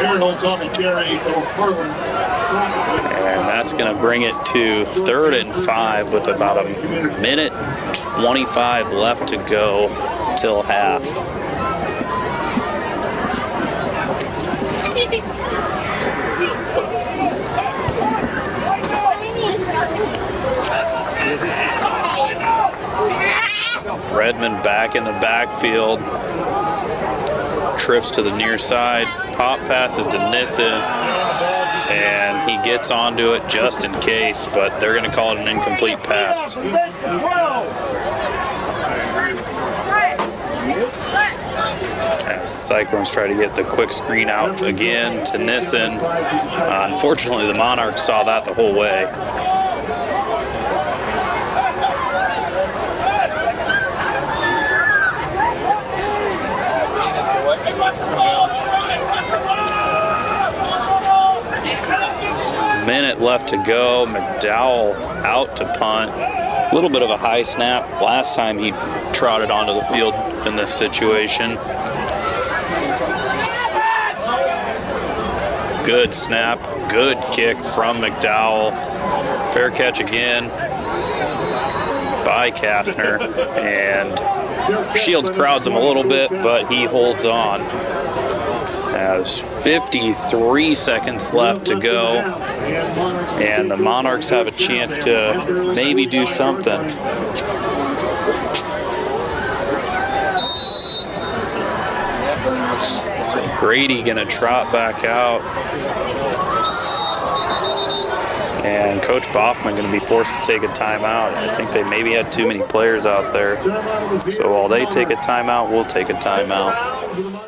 [SPEAKER 2] Arnholtz on the carry for Harlan.
[SPEAKER 1] And that's going to bring it to 3rd and 5 with about a minute 25 left to go till half. Redmond back in the backfield. Trips to the near side. Pop passes to Denison. And he gets onto it just in case, but they're going to call it an incomplete pass. As the Cyclones try to get the quick screen out again to Nissen. Unfortunately, the Monarchs saw that the whole way. Minute left to go. McDowell out to punt. A little bit of a high snap. Last time he trotted onto the field in this situation. Good snap. Good kick from McDowell. Fair catch again by Kastner. And Shields crowds him a little bit, but he holds on. Has 53 seconds left to go, and the Monarchs have a chance to maybe do something. So Grady gonna trot back out, and Coach Boffman gonna be forced to take a timeout. I think they maybe had too many players out there, so while they take a timeout, we'll take a timeout.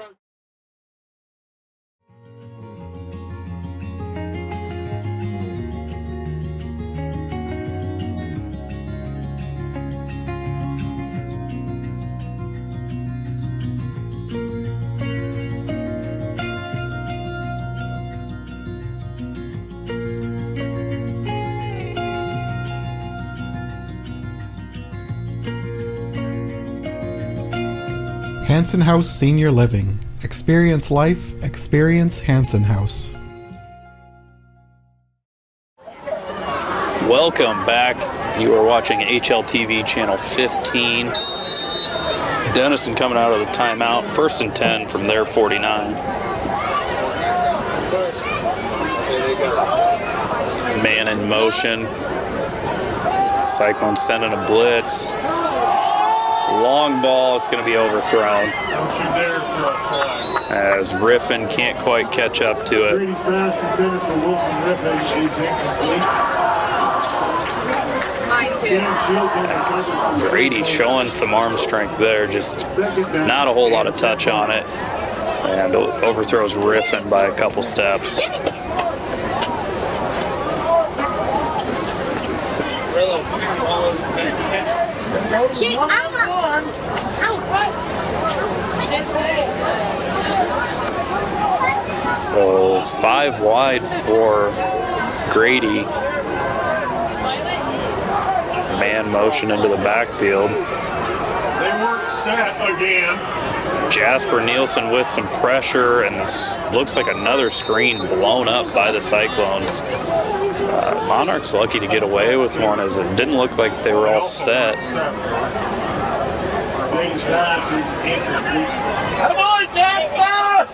[SPEAKER 6] Hanson House Senior Living. Experience life, experience Hanson House.
[SPEAKER 1] Welcome back. You are watching HLTV channel 15. Denison coming out of the timeout. 1st and 10 from their 49. Man in motion. Cyclone sending a blitz. Long ball, it's going to be overthrown. As Riffin can't quite catch up to it. Grady showing some arm strength there, just not a whole lot of touch on it. And overthrows Riffin by a couple steps. So 5 wide for Grady. Man motion into the backfield.
[SPEAKER 2] They weren't set again.
[SPEAKER 1] Jasper Nielsen with some pressure, and this looks like another screen blown up by the Cyclones. Monarchs lucky to get away with one, as it didn't look like they were all set.
[SPEAKER 2] Come on, Jasper!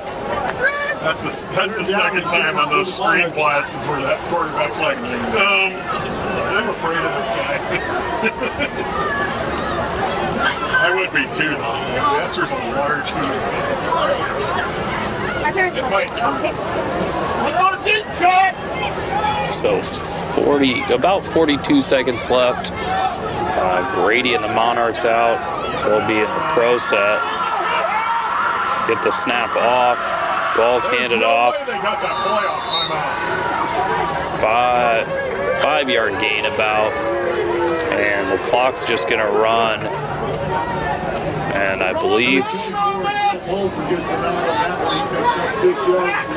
[SPEAKER 2] That's the second time on those screen classes where that quarterback's like, I'm afraid of that guy. I would be too, though. The answer's a large
[SPEAKER 1] So about 42 seconds left. Grady and the Monarchs out. They'll be in the pro set. Get the snap off. Ball's handed off. 5-yard gain about. And the clock's just going to run. And I believe
[SPEAKER 2] Olsen gets the nod on that one. He picks up 6 yards.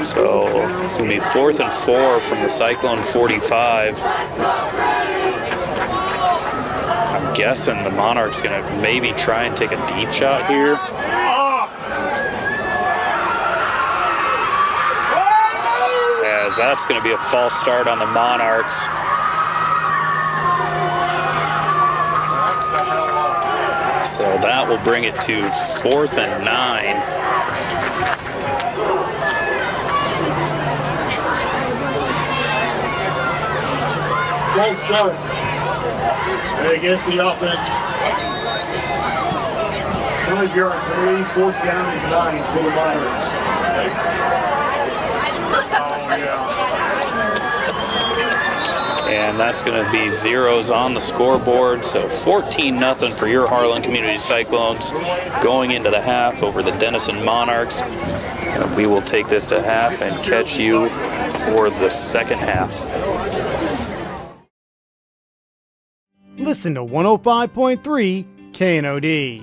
[SPEAKER 1] So it's going to be 4th and 4 from the Cyclone 45. I'm guessing the Monarch's going to maybe try and take a deep shot here. As that's going to be a false start on the Monarchs. So that will bring it to 4th and 9.
[SPEAKER 2] False start. And against the offense. 5-yard penalty, 4th down and 9 for the Monarchs.
[SPEAKER 1] And that's going to be zeros on the scoreboard. So 14-0 for your Harlan Community Cyclones going into the half over the Denison Monarchs. And we will take this to half and catch you for the second half.
[SPEAKER 7] Listen to 105.3 KNOD.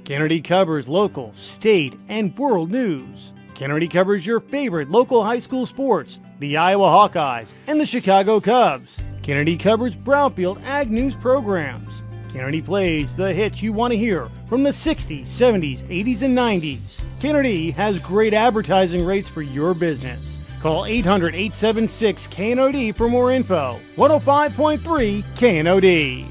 [SPEAKER 7] KNOD covers local, state, and world news. KNOD covers your favorite local high school sports, the Iowa Hawkeyes and the Chicago Cubs. KNOD covers Brownfield Ag News programs. KNOD plays the hits you want to hear from the 60s, 70s, 80s, and 90s. KNOD has great advertising rates for your business. Call 800-876-KNOD for more info. 105.3 KNOD.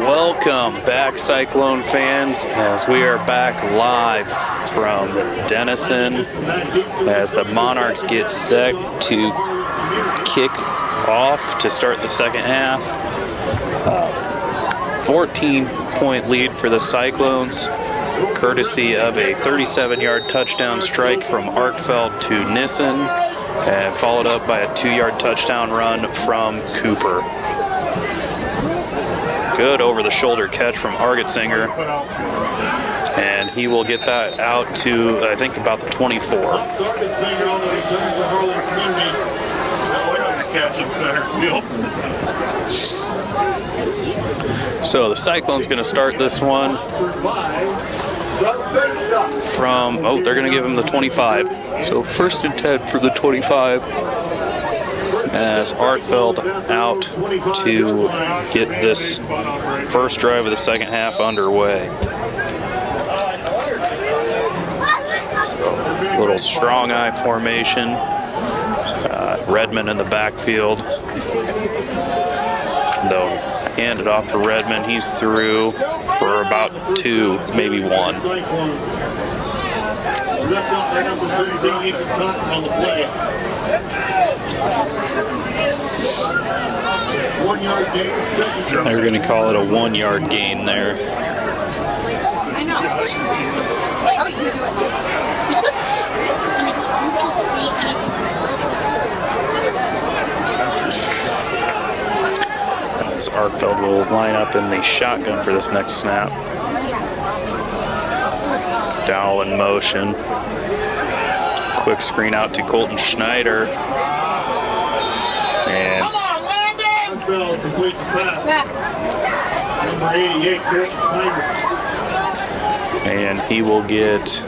[SPEAKER 1] Welcome back, Cyclone fans, as we are back live from Denison as the Monarchs get set to kick off to start the second half. 14-point lead for the Cyclones, courtesy of a 37-yard touchdown strike from Arkfeld to Nissen, and followed up by a 2-yard touchdown run from Cooper. Good over-the-shoulder catch from Argetsinger, and he will get that out to, I think, about the 24. So the Cyclone's going to start this one from, they're going to give him the 25. So 1st and 10 for the 25. As Arkfeld out to get this first drive of the second half underway. So, little strong eye formation. Redmond in the backfield. They'll hand it off to Redmond. He's through for about 2, maybe 1. They're going to call it a 1-yard gain there. As Arkfeld will line up in the shotgun for this next snap. Dowell in motion. Quick screen out to Colton Schneider. And he will get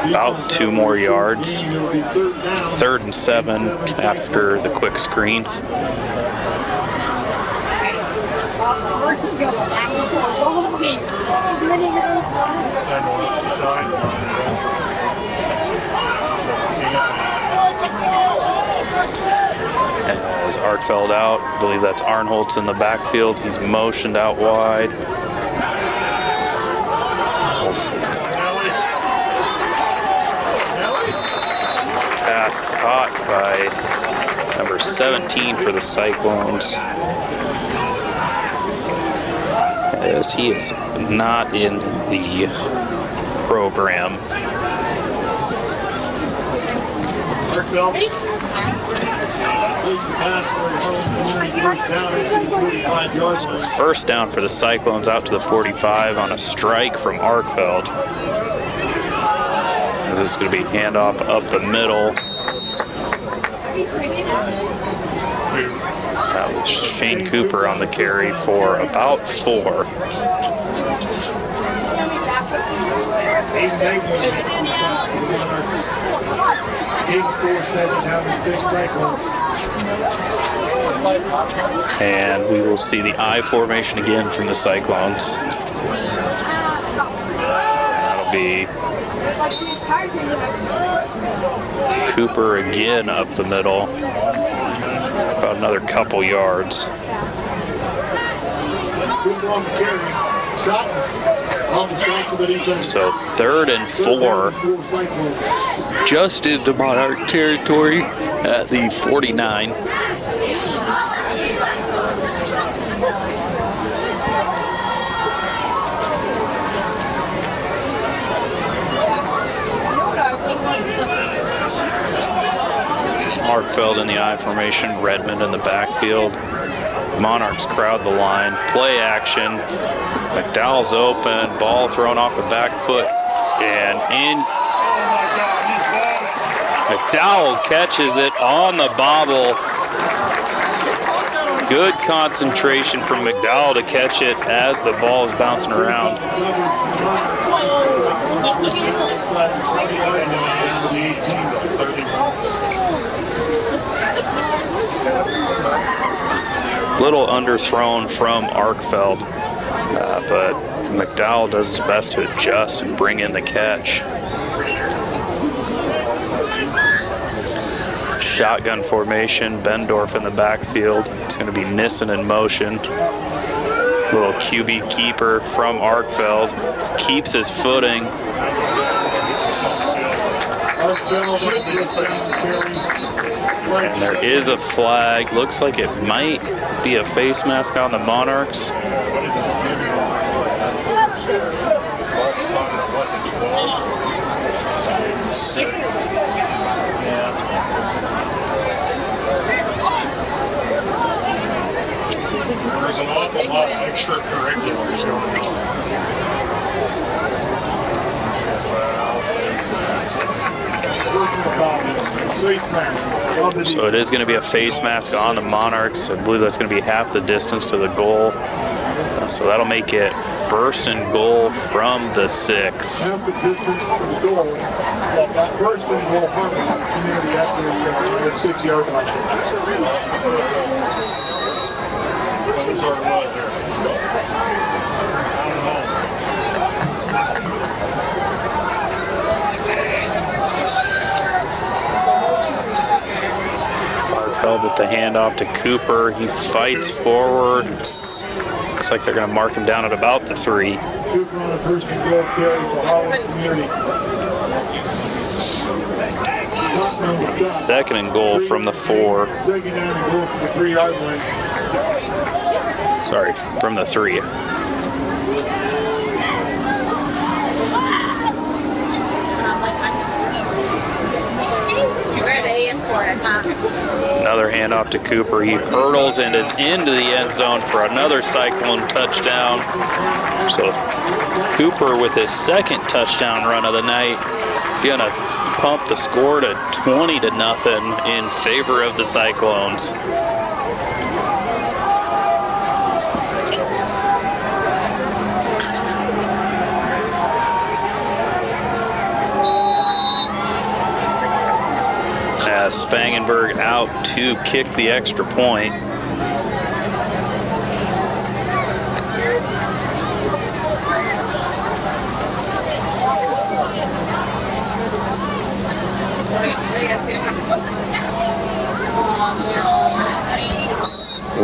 [SPEAKER 1] about 2 more yards. 3rd and 7 after the quick screen. As Arkfeld out, I believe that's Arnholtz in the backfield. He's motioned out wide. Pass caught by number 17 for the Cyclones, as he is not in the program. So 1st down for the Cyclones out to the 45 on a strike from Arkfeld. This is going to be handoff up the middle. Shane Cooper on the carry for about 4. And we will see the I formation again from the Cyclones. That'll be Cooper again up the middle. About another couple yards. So 3rd and 4. Just into Monarch territory at the 49. Markfeld in the I formation, Redmond in the backfield. Monarchs crowd the line, play action. McDowell's open, ball thrown off the back foot and in. McDowell catches it on the bobble. Good concentration from McDowell to catch it as the ball is bouncing around. Little underthrown from Arkfeld, but McDowell does his best to adjust and bring in the catch. Shotgun formation, Bendorf in the backfield. It's going to be Nissen in motion. Little QB keeper from Arkfeld. Keeps his footing. And there is a flag. Looks like it might be a face mask on the Monarchs.
[SPEAKER 2] There's an awful lot of extracurriculars going on.
[SPEAKER 1] So it is going to be a face mask on the Monarchs. I believe that's going to be half the distance to the goal. So that'll make it 1st and goal from the 6.
[SPEAKER 2] Half the distance to the goal. That 1st and goal from the community after the 6-yard line. What was our run there? Let's go.
[SPEAKER 1] Barkfeld with the handoff to Cooper. He fights forward. Looks like they're going to mark him down at about the 3.
[SPEAKER 2] Cooper on a 1st and goal carry for Harlan community.
[SPEAKER 1] 2nd and goal from the 4.
[SPEAKER 2] 2nd down and goal from the 3-yard line.
[SPEAKER 1] Sorry, from the 3. Another handoff to Cooper. He hurdles and is into the end zone for another Cyclone touchdown. So Cooper with his 2nd touchdown run of the night, gonna pump the score to 20-0 in favor of the Cyclones. Spangenberg out to kick the extra point.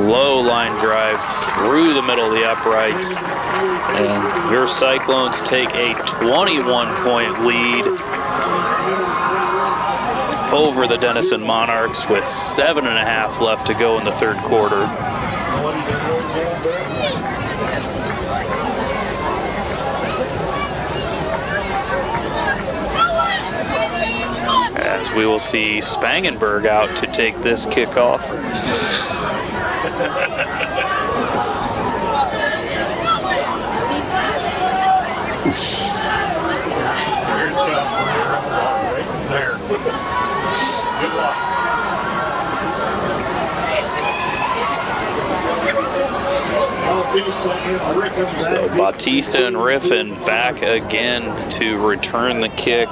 [SPEAKER 1] Low line drive through the middle of the uprights. And your Cyclones take a 21-point lead over the Denison Monarchs with 7.5 left to go in the 3rd quarter. As we will see Spangenberg out to take this kickoff. So Bautista and Riffin back again to return the kick.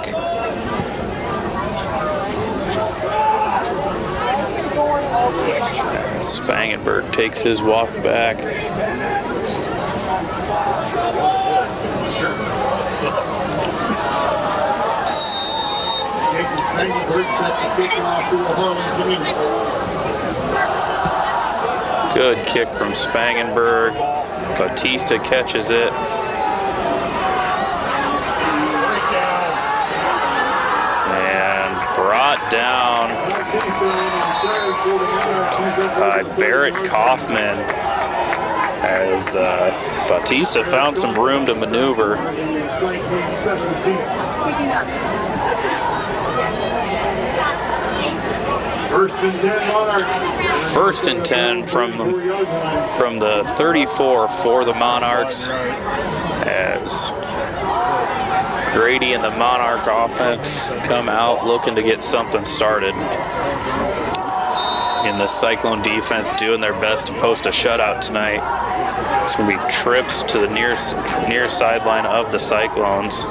[SPEAKER 1] Spangenberg takes his walk back. Good kick from Spangenberg. Bautista catches it. And brought down by Barrett Kaufman as Bautista found some room to maneuver. First and 10 from the 34 for the Monarchs as Grady and the Monarch offense come out looking to get something started. And the Cyclone defense doing their best to post a shutout tonight. It's going to be trips to the near sideline of the Cyclones.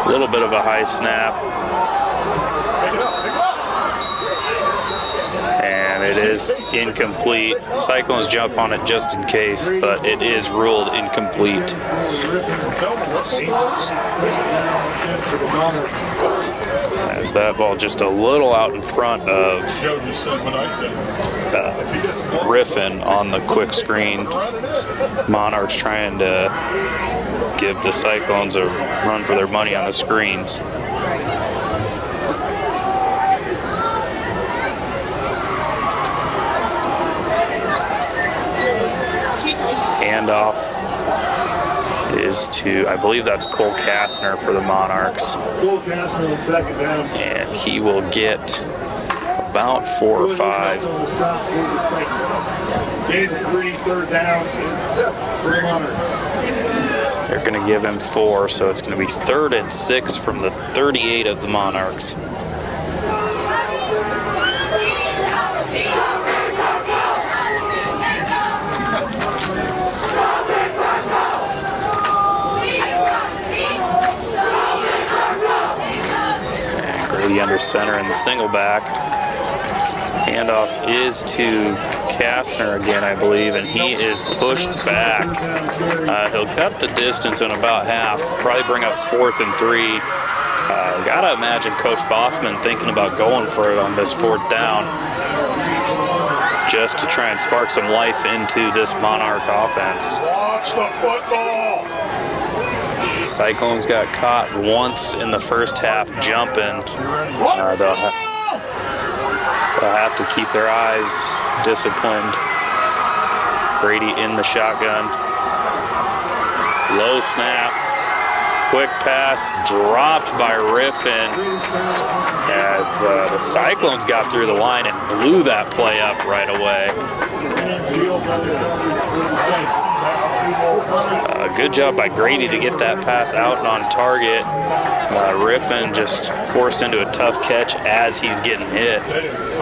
[SPEAKER 1] A little bit of a high snap. And it is incomplete. Cyclones jump on it just in case, but it is ruled incomplete. As that ball just a little out in front of Riffin on the quick screen. Monarchs trying to give the Cyclones a run for their money on the screens. Handoff is to, I believe that's Cole Kastner for the Monarchs.
[SPEAKER 2] Cole Kastner on second down.
[SPEAKER 1] And he will get about 4 or 5.
[SPEAKER 2] Gain of 3, third down, and 7 for the Monarchs.
[SPEAKER 1] They're going to give him 4, so it's going to be 3rd and 6 from the 38 of the Monarchs. Under center in the single back. Handoff is to Kastner again, I believe, and he is pushed back. He'll cut the distance in about half, probably bring up 4th and 3. Gotta imagine Coach Boffman thinking about going for it on this 4th down, just to try and spark some life into this Monarch offense.
[SPEAKER 2] Watch the football.
[SPEAKER 1] Cyclones got caught once in the first half jumping. They'll have to keep their eyes disciplined. Brady in the shotgun. Low snap. Quick pass dropped by Riffin as the Cyclones got through the line and blew that play up right away. Good job by Grady to get that pass out and on target. Riffin just forced into a tough catch as he's getting hit.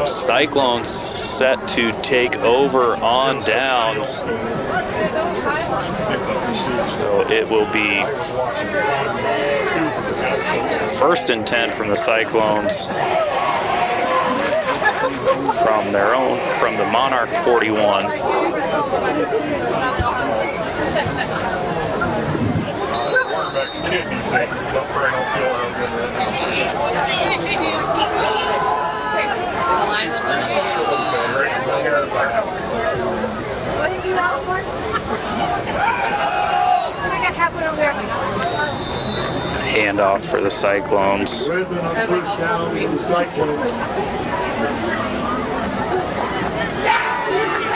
[SPEAKER 1] Cyclones set to take over on downs. So it will be 1st and 10 from the Cyclones from the Monarch 41.
[SPEAKER 2] Quarterback's kidney thing. Don't feel real good.
[SPEAKER 4] The line was in it. What did you ask for? I got half one over there.
[SPEAKER 1] Handoff for the Cyclones. Looks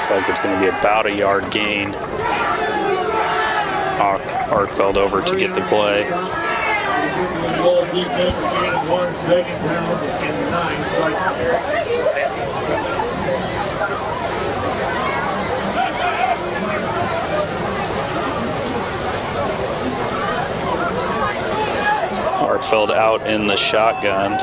[SPEAKER 1] like it's going to be about a yard gain. Arkfeld over to get the play.
[SPEAKER 2] Ball defense gained 1 second down and 9 Cyclones.
[SPEAKER 1] Arkfeld out in the shotgun.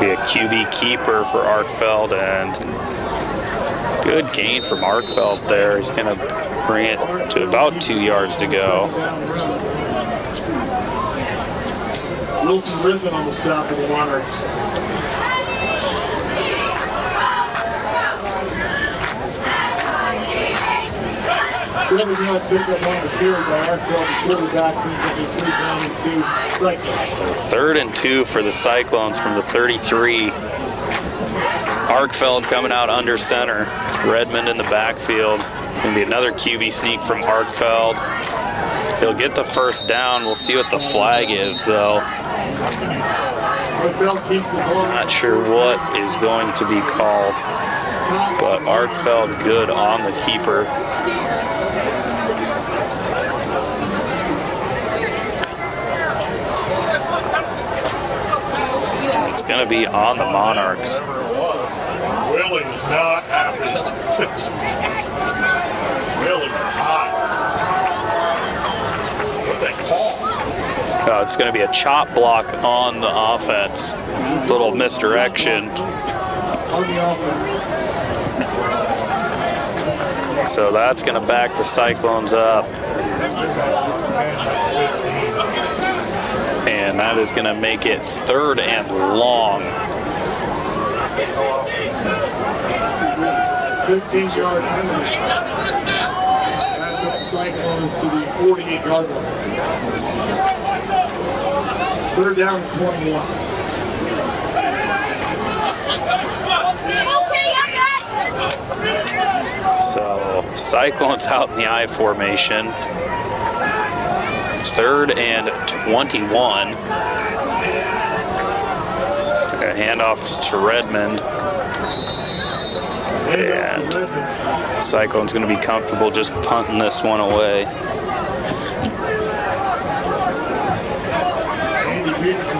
[SPEAKER 1] Be a QB keeper for Arkfeld, and good gain from Arkfeld there. He's going to bring it to about 2 yards to go.
[SPEAKER 2] Wilson Griffin on the stop of the Monarchs. Seven yard pickup on the carry by Arkfeld. The quarterback brings up a 3 down and 2 Cyclones.
[SPEAKER 1] 3rd and 2 for the Cyclones from the 33. Arkfeld coming out under center. Redmond in the backfield. Gonna be another QB sneak from Arkfeld. He'll get the first down. We'll see what the flag is, though. Not sure what is going to be called, but Arkfeld good on the keeper. It's going to be on the Monarchs.
[SPEAKER 2] Willie is not happy. Willie is hot. What they call?
[SPEAKER 1] It's going to be a chop block on the offense. Little misdirection. So that's going to back the Cyclones up. And that is going to make it 3rd and long.
[SPEAKER 2] 15-yard penalty. That's the Cyclones to the 48-yard line. 3rd down and 21.
[SPEAKER 1] So Cyclones out in the I formation. 3rd and 21. Handoffs to Redmond. And Cyclone's going to be comfortable just punting this one away.
[SPEAKER 2] Andy Peterson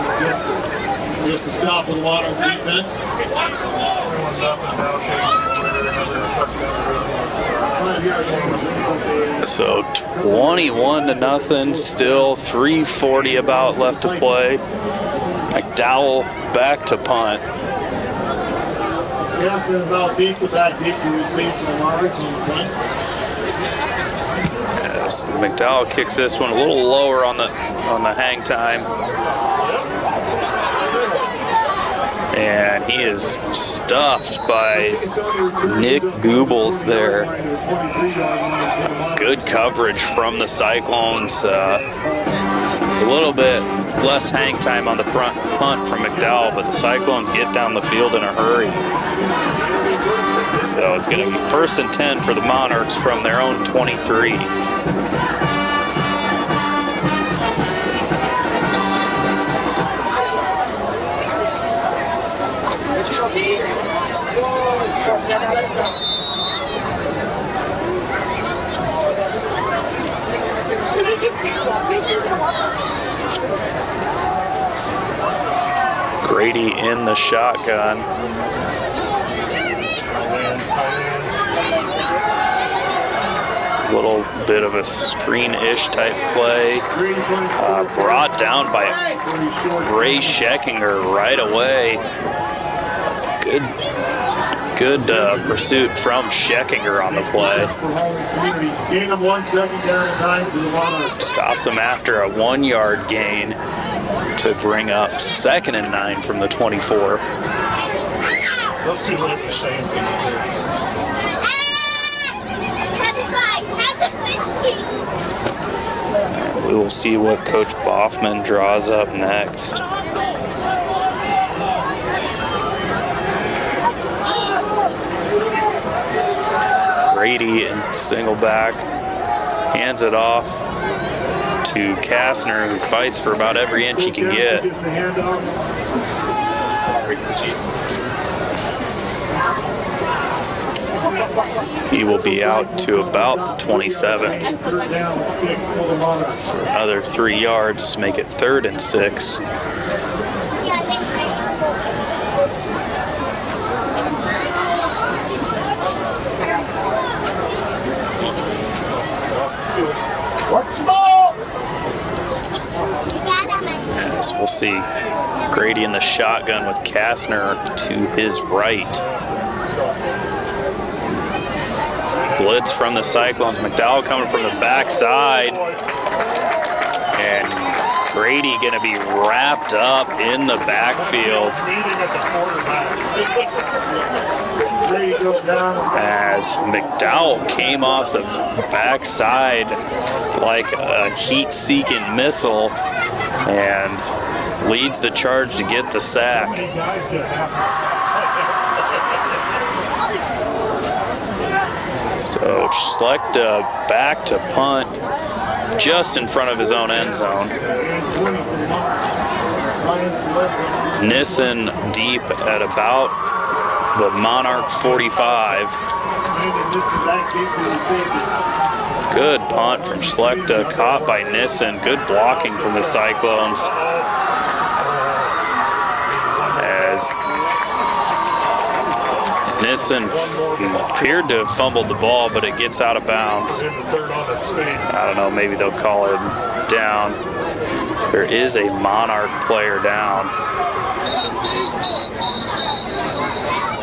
[SPEAKER 2] with the stop of the Monarch defense.
[SPEAKER 1] So 21-0, still 3:40 about left to play. McDowell back to punt.
[SPEAKER 2] Jasmine about deep to back deep to receive from the Monarchs on the punt.
[SPEAKER 1] Yes, McDowell kicks this one a little lower on the hang time. And he is stuffed by Nick Goebbels there. Good coverage from the Cyclones. A little bit less hang time on the front punt from McDowell, but the Cyclones get down the field in a hurry. So it's going to be 1st and 10 for the Monarchs from their own 23. Grady in the shotgun. Little bit of a screen-ish type play. Brought down by Ray Scheckinger right away. Good pursuit from Scheckinger on the play.
[SPEAKER 2] Gain of 1 second down and 9 for the Monarchs.
[SPEAKER 1] Stops him after a 1-yard gain to bring up 2nd and 9 from the 24.
[SPEAKER 2] Let's see what it's saying.
[SPEAKER 1] We will see what Coach Boffman draws up next. Grady in single back, hands it off to Kastner, who fights for about every inch he can get. He will be out to about the 27 for another 3 yards to make it 3rd and 6. As we'll see Grady in the shotgun with Kastner to his right. Blitz from the Cyclones. McDowell coming from the backside. And Grady going to be wrapped up in the backfield as McDowell came off the backside like a heat-seeking missile and leads the charge to get the sack. So Schlechter back to punt just in front of his own end zone. Nissen deep at about the Monarch 45. Good punt from Schlechter, caught by Nissen. Good blocking from the Cyclones. As Nissen appeared to have fumbled the ball, but it gets out of bounds. I don't know, maybe they'll call him down. There is a Monarch player down.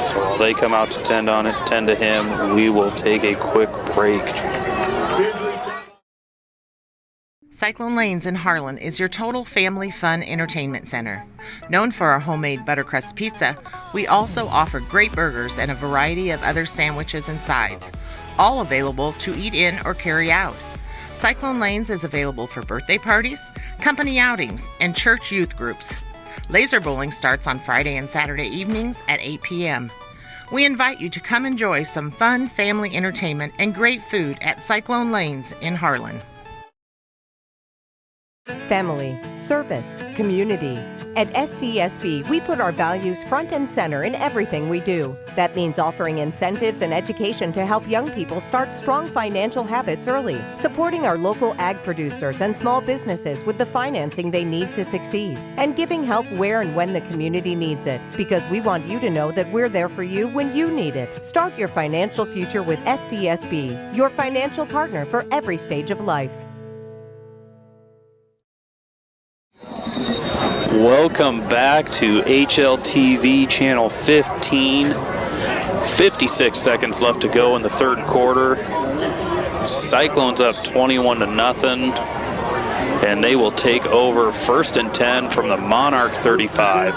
[SPEAKER 1] So while they come out to tend to him, we will take a quick break.
[SPEAKER 14] Cyclone Lanes in Harlan is your total family fun entertainment center. Known for our homemade buttercrust pizza, we also offer great burgers and a variety of other sandwiches and sides, all available to eat in or carry out. Cyclone Lanes is available for birthday parties, company outings, and church youth groups. Laser bowling starts on Friday and Saturday evenings at 8 p.m. We invite you to come enjoy some fun family entertainment and great food at Cyclone Lanes in Harlan.
[SPEAKER 8] Family, service, community. At SCSB, we put our values front and center in everything we do. That means offering incentives and education to help young people start strong financial habits early, supporting our local ag producers and small businesses with the financing they need to succeed, and giving help where and when the community needs it, because we want you to know that we're there for you when you need it. Start your financial future with SCSB, your financial partner for every stage of life.
[SPEAKER 1] Welcome back to HLTV Channel 15. 56 seconds left to go in the third quarter. Cyclones up 21-0, and they will take over 1st and 10 from the Monarch 35.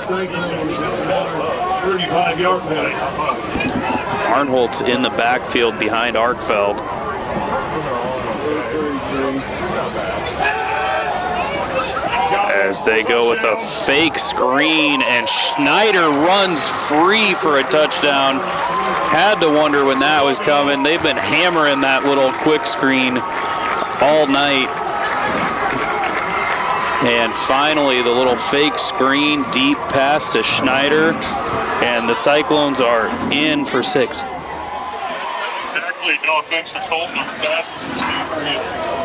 [SPEAKER 1] Arnholt's in the backfield behind Arkfeld. As they go with a fake screen, and Schneider runs free for a touchdown. Had to wonder when that was coming. They've been hammering that little quick screen all night. And finally, the little fake screen, deep pass to Schneider, and the Cyclones are in for 6.
[SPEAKER 2] Exactly, no offense to Colton, I'm the fastest receiver in.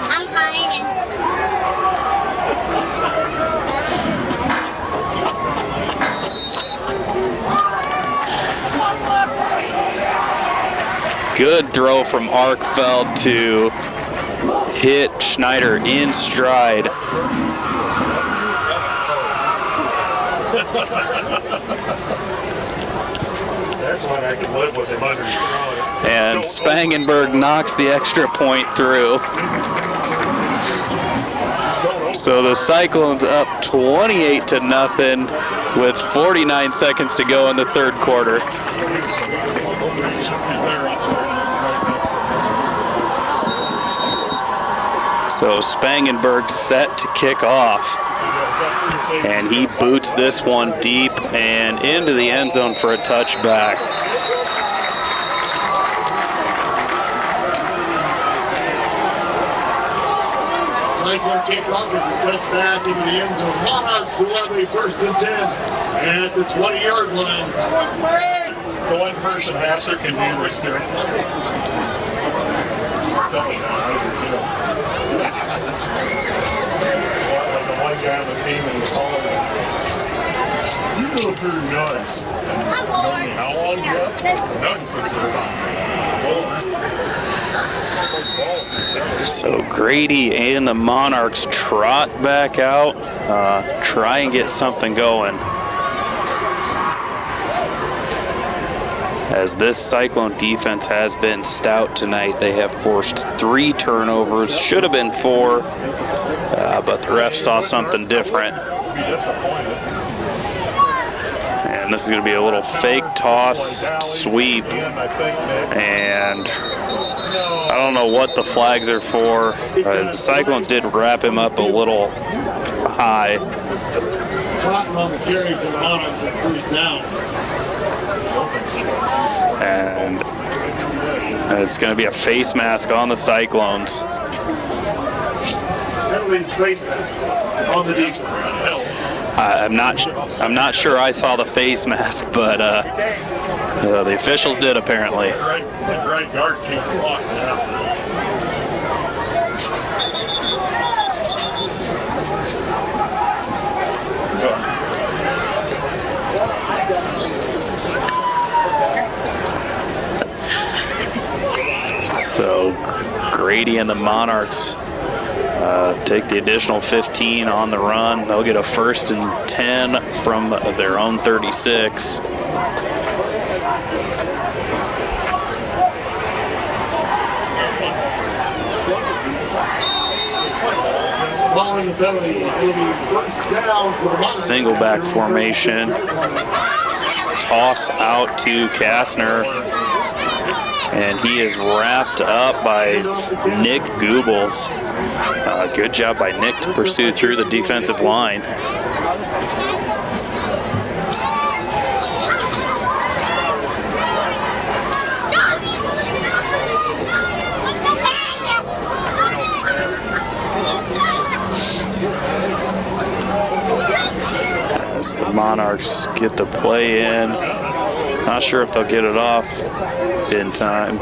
[SPEAKER 16] I'm hiding.
[SPEAKER 1] Good throw from Arkfeld to hit Schneider in stride.
[SPEAKER 2] That's when I can live with him under his throwing.
[SPEAKER 1] And Spangenberg knocks the extra point through. So the Cyclones up 28-0 with 49 seconds to go in the third quarter. So Spangenberg set to kick off, and he boots this one deep and into the end zone for a touchback.
[SPEAKER 2] Cyclone kickoff is a touchback into the end zone. Monarchs will have a 1st and 10 at the 20-yard line. The one person Vassar can do this through. Like the one guy on the team that is taller than you go through nuts. How long you got? Nuts is
[SPEAKER 1] So Grady and the Monarchs trot back out, try and get something going. as this Cyclone defense has been stout tonight. They have forced 3 turnovers, should have been 4, but the refs saw something different. And this is going to be a little fake toss sweep, and I don't know what the flags are for. The Cyclones did wrap him up a little high. And it's going to be a face mask on the Cyclones.
[SPEAKER 2] On the defense.
[SPEAKER 1] I'm not sure I saw the face mask, but the officials did apparently.
[SPEAKER 2] Right guard keep blocking out.
[SPEAKER 1] So Grady and the Monarchs take the additional 15 on the run. They'll get a 1st and 10 from their own 36. Single back formation. Toss out to Kastner. And he is wrapped up by Nick Goebbels. Good job by Nick to pursue through the defensive line. As the Monarchs get the play in, not sure if they'll get it off in time.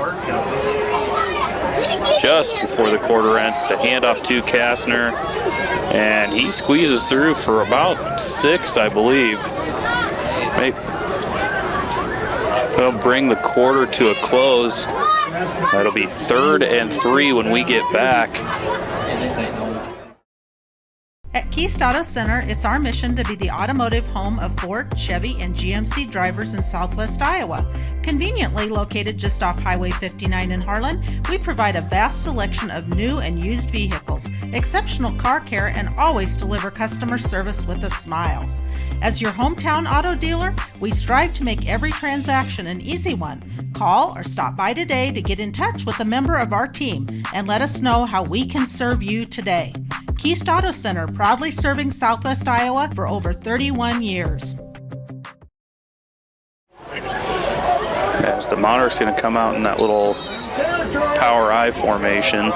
[SPEAKER 1] Just before the quarter ends, to hand off to Kastner, and he squeezes through for about 6, I believe. They'll bring the quarter to a close. That'll be 3rd and 3 when we get back.
[SPEAKER 9] At Keist Auto Center, it's our mission to be the automotive home of Ford, Chevy, and GMC drivers in Southwest Iowa. Conveniently located just off Highway 59 in Harlan, we provide a vast selection of new and used vehicles, exceptional car care, and always deliver customer service with a smile. As your hometown auto dealer, we strive to make every transaction an easy one. Call or stop by today to get in touch with a member of our team and let us know how we can serve you today. Keist Auto Center, proudly serving Southwest Iowa for over 31 years.
[SPEAKER 1] As the Monarchs going to come out in that little power I formation.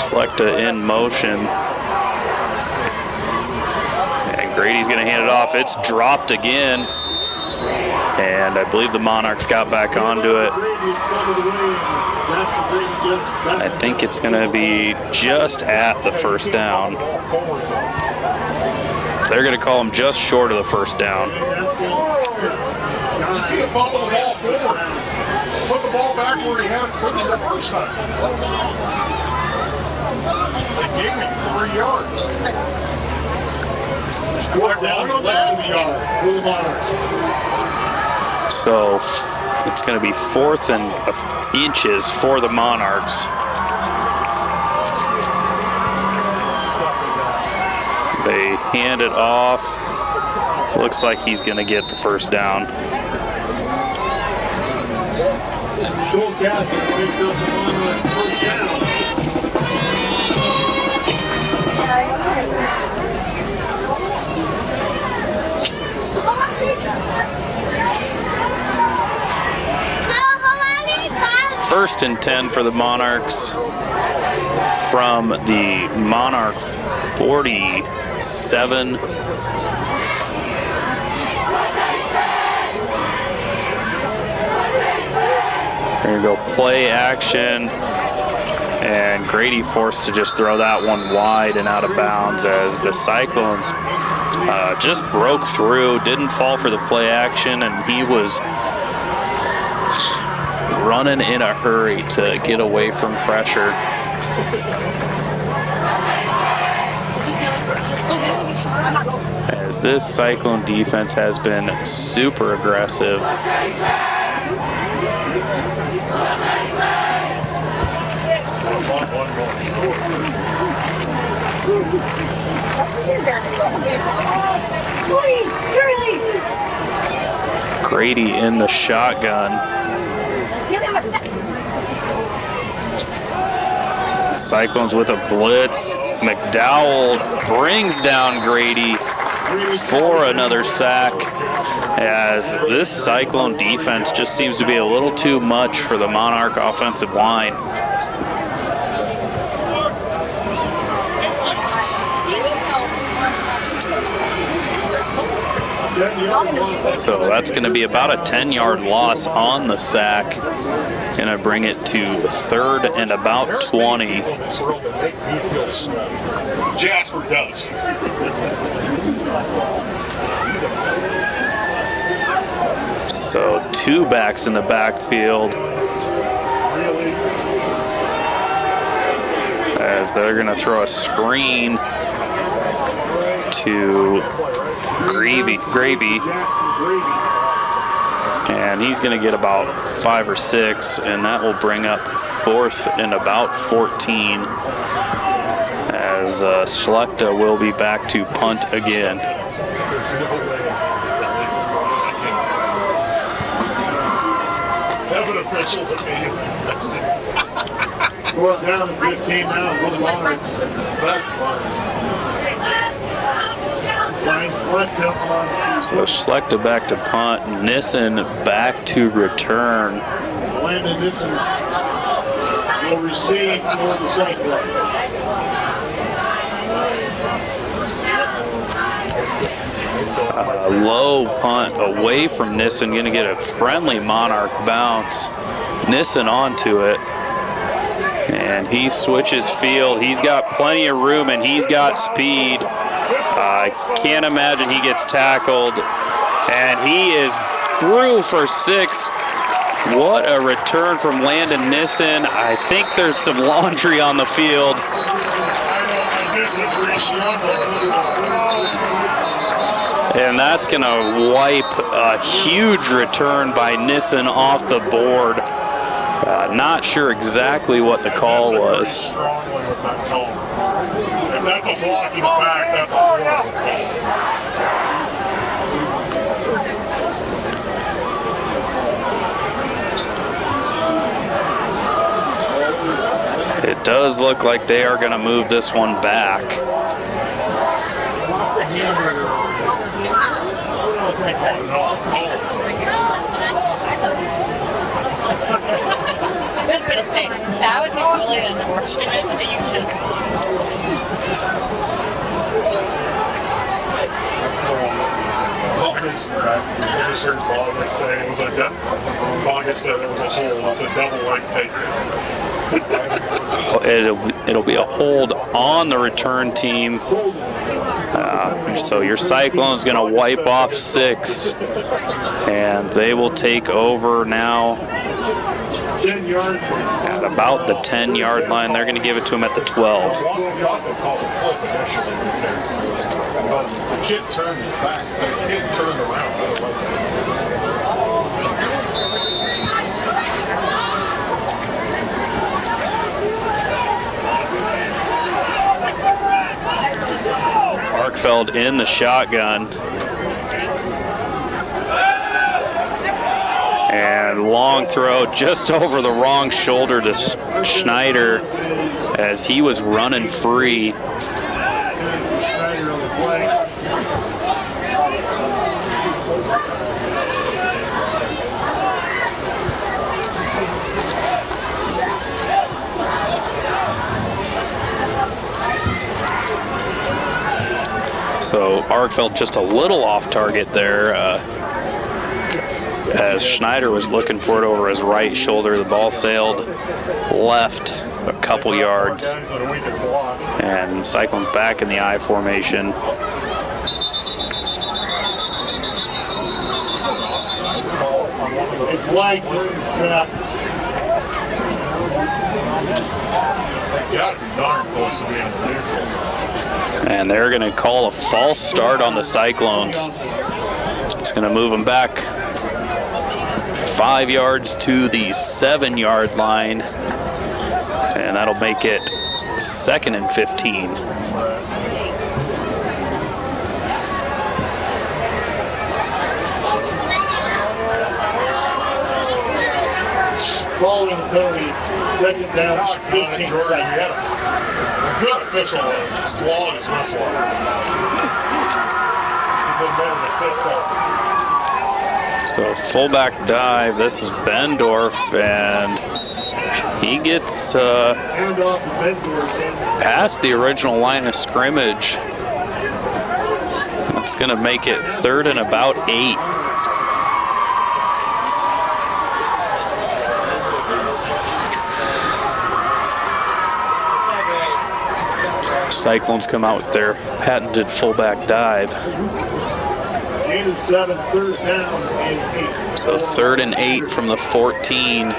[SPEAKER 1] Selecta in motion. And Grady's going to hand it off. It's dropped again. And I believe the Monarchs got back onto it. I think it's going to be just at the 1st down. They're going to call him just short of the 1st down.
[SPEAKER 2] Follow the ball forward. Put the ball back where he had put it the first time. They gave me 3 yards. Quarter down 11 yard with the Monarchs.
[SPEAKER 1] So it's going to be 4th and inches for the Monarchs. They hand it off. Looks like he's going to get the 1st down. First and 10 for the Monarchs from the Monarch 47. There you go, play action, and Grady forced to just throw that one wide and out of bounds as the Cyclones just broke through, didn't fall for the play action, and he was running in a hurry to get away from pressure. as this Cyclone defense has been super aggressive. Grady in the shotgun. Cyclones with a blitz. McDowell brings down Grady for another sack, as this Cyclone defense just seems to be a little too much for the Monarch offensive line. So that's going to be about a 10-yard loss on the sack. Going to bring it to 3rd and about 20.
[SPEAKER 2] Jasper does.
[SPEAKER 1] So 2 backs in the backfield, as they're going to throw a screen to Gravy, and he's going to get about 5 or 6, and that will bring up 4th and about 14, as Schlechter will be back to punt again.
[SPEAKER 2] 7 officials are being arrested. We're down to 15 now. Good Lord. That's fine.
[SPEAKER 1] So Schlechter back to punt, Nissen back to return.
[SPEAKER 2] Landon Nissen will receive for the Cyclone.
[SPEAKER 1] Low punt away from Nissen, going to get a friendly Monarch bounce. Nissen onto it, and he switches field. He's got plenty of room, and he's got speed. I can't imagine he gets tackled, and he is through for 6. What a return from Landon Nissen. I think there's some laundry on the field. And that's going to wipe a huge return by Nissen off the board. Not sure exactly what the call was.
[SPEAKER 2] If that's a block in the back, that's a block.
[SPEAKER 1] It does look like they are going to move this one back.
[SPEAKER 4] I was going to say, that would be really unfortunate that you just...
[SPEAKER 2] August said it was a hold. It's a double leg take.
[SPEAKER 1] It'll be a hold on the return team. So your Cyclone's going to wipe off 6, and they will take over now at about the 10-yard line. They're going to give it to him at the 12.
[SPEAKER 2] The kid turned his back. The kid turned around.
[SPEAKER 1] Arkfeld in the shotgun. And long throw just over the wrong shoulder to Schneider as he was running free. So Arkfeld just a little off target there as Schneider was looking for it over his right shoulder. The ball sailed left a couple yards, and Cyclone's back in the I formation. And they're going to call a false start on the Cyclones. It's going to move them back 5 yards to the 7-yard line. And that'll make it 2nd and 15.
[SPEAKER 2] Following the penalty, 2nd down, 18 seconds. Good official, just long as whistle. He's in there to tip top.
[SPEAKER 1] So fullback dive, this is Bendorf, and he gets past the original line of scrimmage. That's going to make it 3rd and about 8. Cyclones come out with their patented fullback dive. So 3rd and 8 from the 14.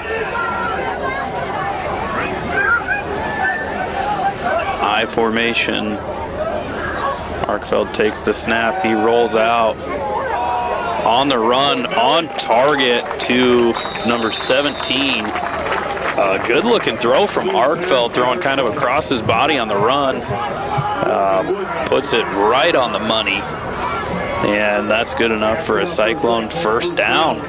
[SPEAKER 1] I formation. Arkfeld takes the snap. He rolls out. On the run, on target to number 17. Good looking throw from Arkfeld, throwing kind of across his body on the run. Puts it right on the money. And that's good enough for a Cyclone first down.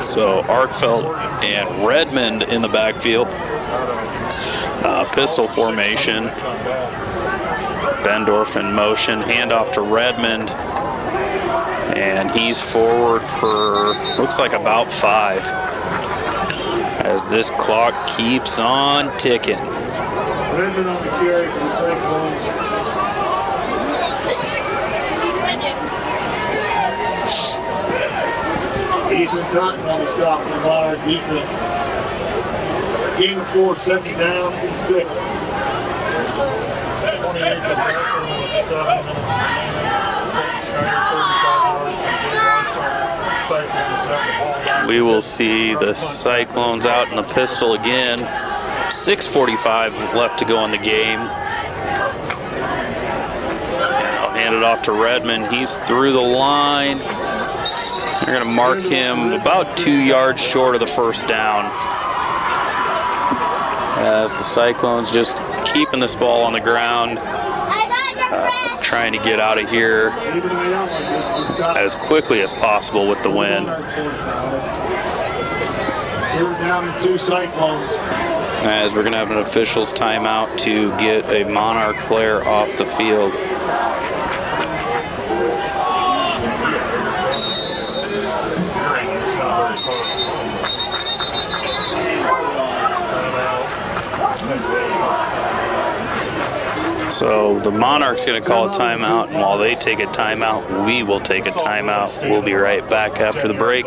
[SPEAKER 1] So Arkfeld and Redmond in the backfield. Pistol formation. Bendorf in motion. Handoff to Redmond. And he's forward for, looks like about 5. As this clock keeps on ticking.
[SPEAKER 2] Redmond on the carry for the Cyclones. Ethan Cotton on the stop for the Monarch defense. Game of 4, 2nd down, 6. 28 to 7 minutes.
[SPEAKER 1] We will see the Cyclones out in the pistol again. 6:45 left to go in the game. And I'll hand it off to Redmond. He's through the line. They're going to mark him about 2 yards short of the first down. As the Cyclones just keeping this ball on the ground. Trying to get out of here as quickly as possible with the win.
[SPEAKER 2] 3rd down and 2 Cyclones.
[SPEAKER 1] As we're going to have an official's timeout to get a Monarch player off the field. So the Monarch's going to call a timeout, and while they take a timeout, we will take a timeout. We'll be right back after the break.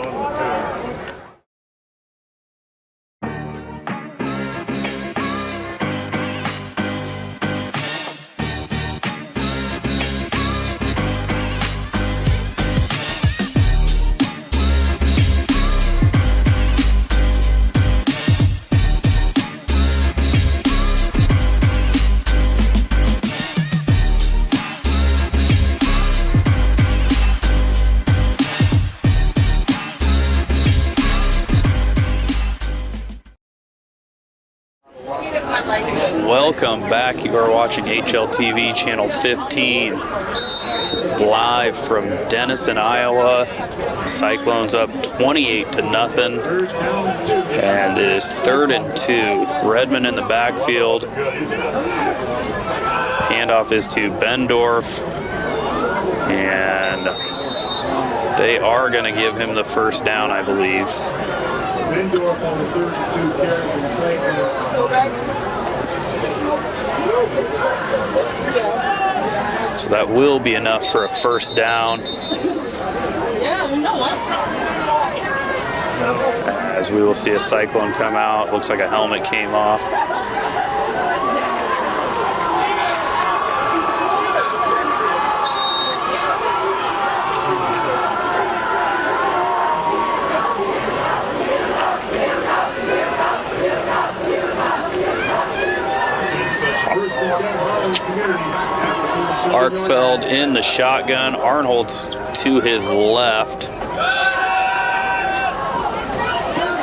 [SPEAKER 1] Welcome back. You are watching HLTV Channel 15, live from Denison, Iowa. Cyclones up 28-0, and it is 3rd and 2. Redmond in the backfield. Handoff is to Bendorf, and they are going to give him the first down, I believe.
[SPEAKER 2] Bendorf on the 3rd and 2 carry for the Cyclones.
[SPEAKER 1] So that will be enough for a first down. As we will see a Cyclone come out. Looks like a helmet came off. Arkfeld in the shotgun. Arnholtz to his left.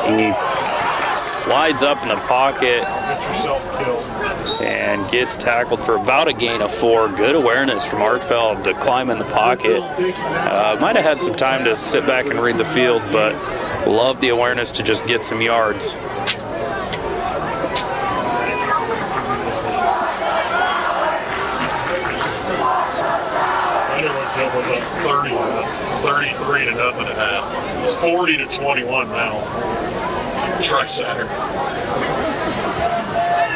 [SPEAKER 1] He slides up in the pocket and gets tackled for about a gain of 4. Good awareness from Arkfeld to climb in the pocket. Might have had some time to sit back and read the field, but love the awareness to just get some yards.
[SPEAKER 2] Was up 33 to nothing at half. It's 40 to 21 now. Try Saturday.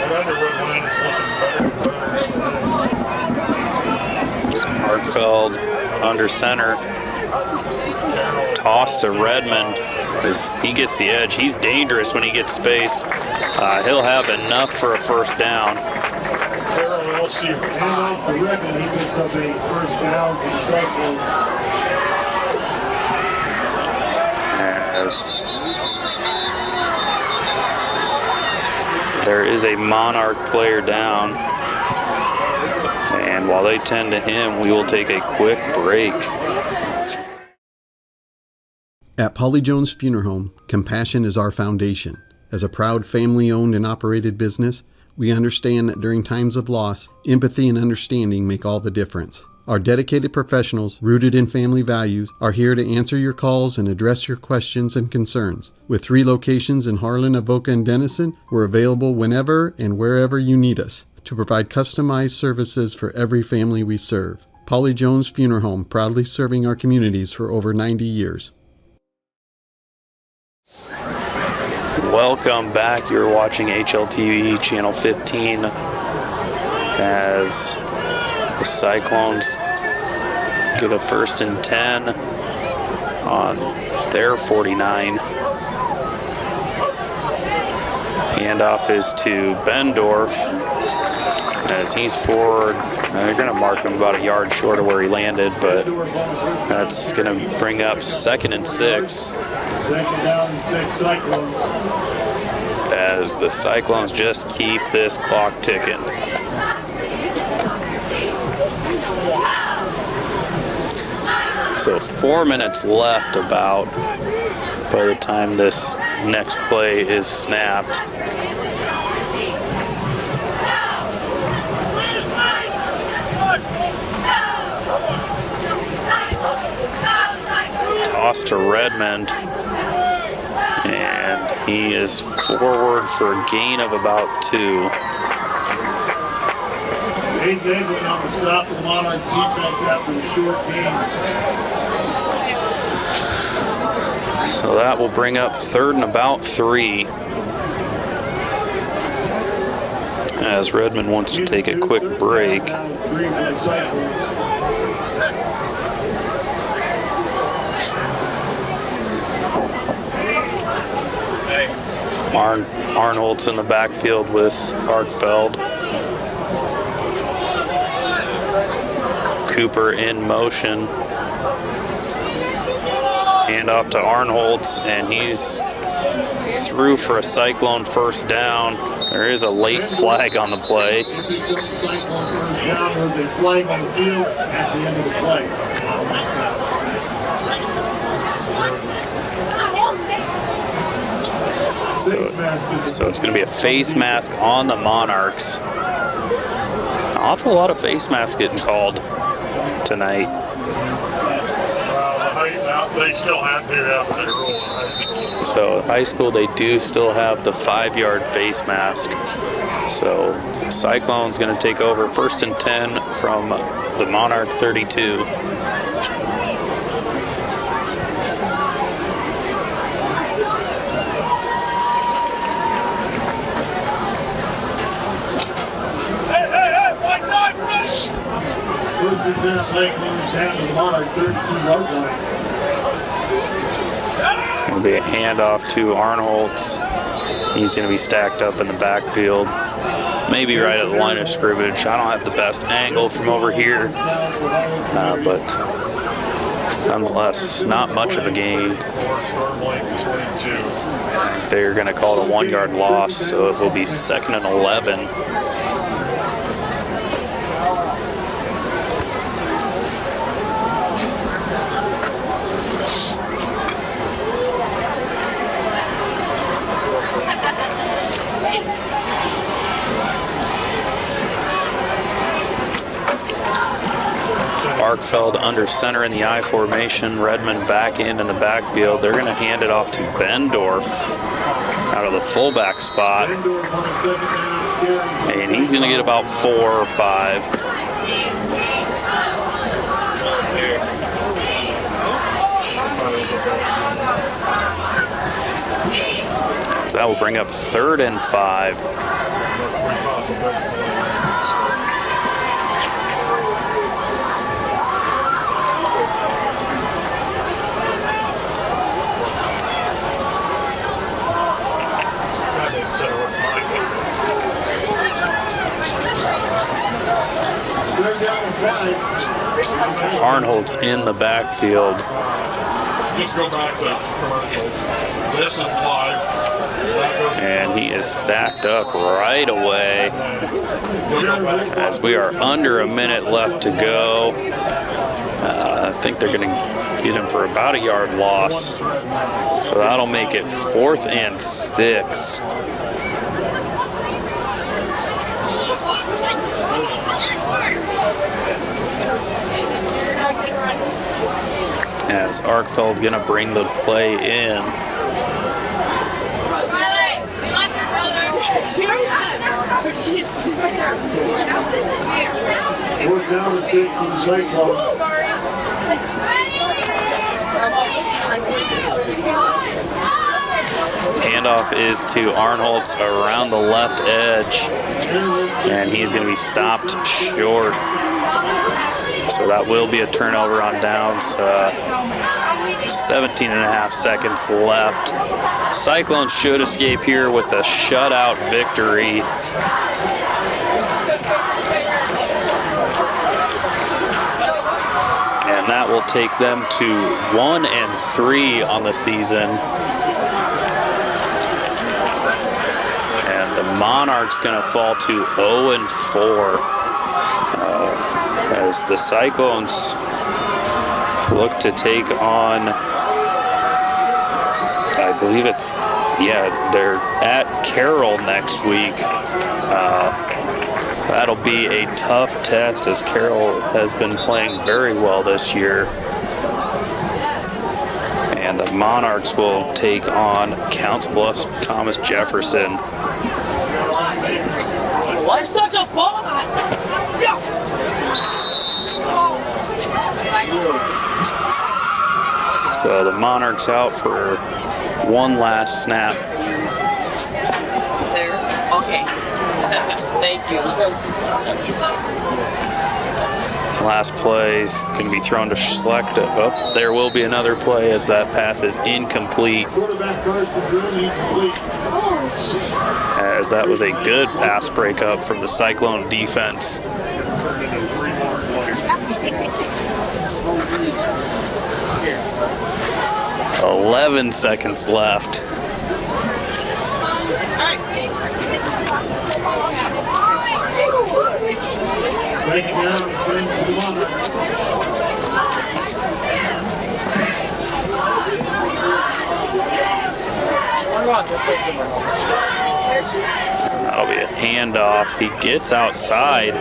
[SPEAKER 2] That Underwood win is looking better.
[SPEAKER 1] Arkfeld under center. Toss to Redmond as he gets the edge. He's dangerous when he gets space. He'll have enough for a first down.
[SPEAKER 2] We'll see. And off the Redmond, he picks up a first down for the Cyclones.
[SPEAKER 1] As there is a Monarch player down. And while they tend to him, we will take a quick break.
[SPEAKER 6] At Polly Jones Funeral Home, compassion is our foundation. As a proud family-owned and operated business, we understand that during times of loss, empathy and understanding make all the difference. Our dedicated professionals, rooted in family values, are here to answer your calls and address your questions and concerns. With 3 locations in Harlan, Avoca, and Denison, we're available whenever and wherever you need us to provide customized services for every family we serve. Polly Jones Funeral Home, proudly serving our communities for over 90 years.
[SPEAKER 1] Welcome back. You're watching HLTV Channel 15 as the Cyclones get a 1st and 10 on their 49. Handoff is to Bendorf as he's forward. They're going to mark him about a yard short of where he landed, but that's going to bring up 2nd and 6.
[SPEAKER 2] 2nd down and 6 Cyclones.
[SPEAKER 1] As the Cyclones just keep this clock ticking. So 4 minutes left about by the time this next play is snapped. Toss to Redmond. And he is forward for a gain of about 2.
[SPEAKER 2] Dave went on to stop the Monarchs defense after a short game.
[SPEAKER 1] So that will bring up 3rd and about 3. As Redmond wants to take a quick break. Arnholtz in the backfield with Arkfeld. Cooper in motion. Handoff to Arnholtz, and he's through for a Cyclone 1st down. There is a late flag on the play. So it's going to be a face mask on the Monarchs. An awful lot of face masks getting called tonight.
[SPEAKER 2] They still have to have their rule.
[SPEAKER 1] So high school, they do still have the 5-yard face mask. So Cyclone's going to take over 1st and 10 from the Monarch 32. It's going to be a handoff to Arnholtz. He's going to be stacked up in the backfield, maybe right at the line of scrimmage. I don't have the best angle from over here, but nonetheless, not much of a gain. They're going to call it a 1-yard loss, so it will be 2nd and 11. Arkfeld under center in the I formation. Redmond back in the backfield. They're going to hand it off to Bendorf out of the fullback spot. And he's going to get about 4 or 5. So that will bring up 3rd and 5. Arnhold's in the backfield.
[SPEAKER 2] Just go back to commercials. This is live.
[SPEAKER 1] And he is stacked up right away as we are under a minute left to go. I think they're going to get him for about a yard loss. So that'll make it 4th and 6. As Arkfeld going to bring the play in.
[SPEAKER 2] We're down to 6 from Cyclone.
[SPEAKER 1] Handoff is to Arnholtz around the left edge, and he's going to be stopped short. So that will be a turnover on downs. 17 and a half seconds left. Cyclones should escape here with a shutout victory. And that will take them to 1 and 3 on the season. And the Monarchs going to fall to 0 and 4. As the Cyclones look to take on, I believe it's, they're at Carroll next week. That'll be a tough test as Carroll has been playing very well this year. And the Monarchs will take on Council Bluffs Thomas Jefferson.
[SPEAKER 4] Life's such a ball! Yeah.
[SPEAKER 1] So the Monarchs out for one last snap.
[SPEAKER 4] There. Okay. Thank you.
[SPEAKER 1] Last play is going to be thrown to Schlecht. Oh, there will be another play as that pass is incomplete. As that was a good pass breakup from the Cyclone defense. 11 seconds left. That'll be a handoff. He gets outside.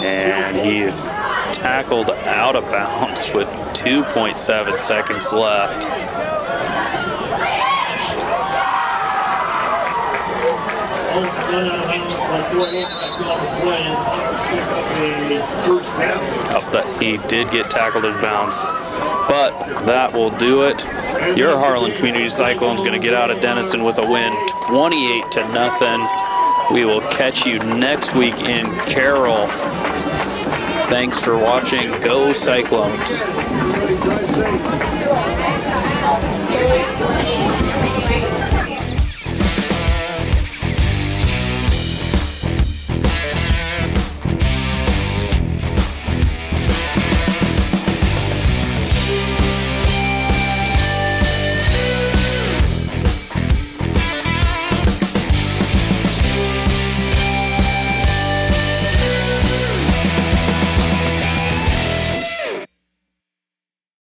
[SPEAKER 1] And he's tackled out of bounds with 2.7 seconds left. He did get tackled in bounds, but that will do it. Your Harlan Community Cyclone's going to get out of Denison with a win, 28-0. We will catch you next week in Carroll. Thanks for watching. Go Cyclones.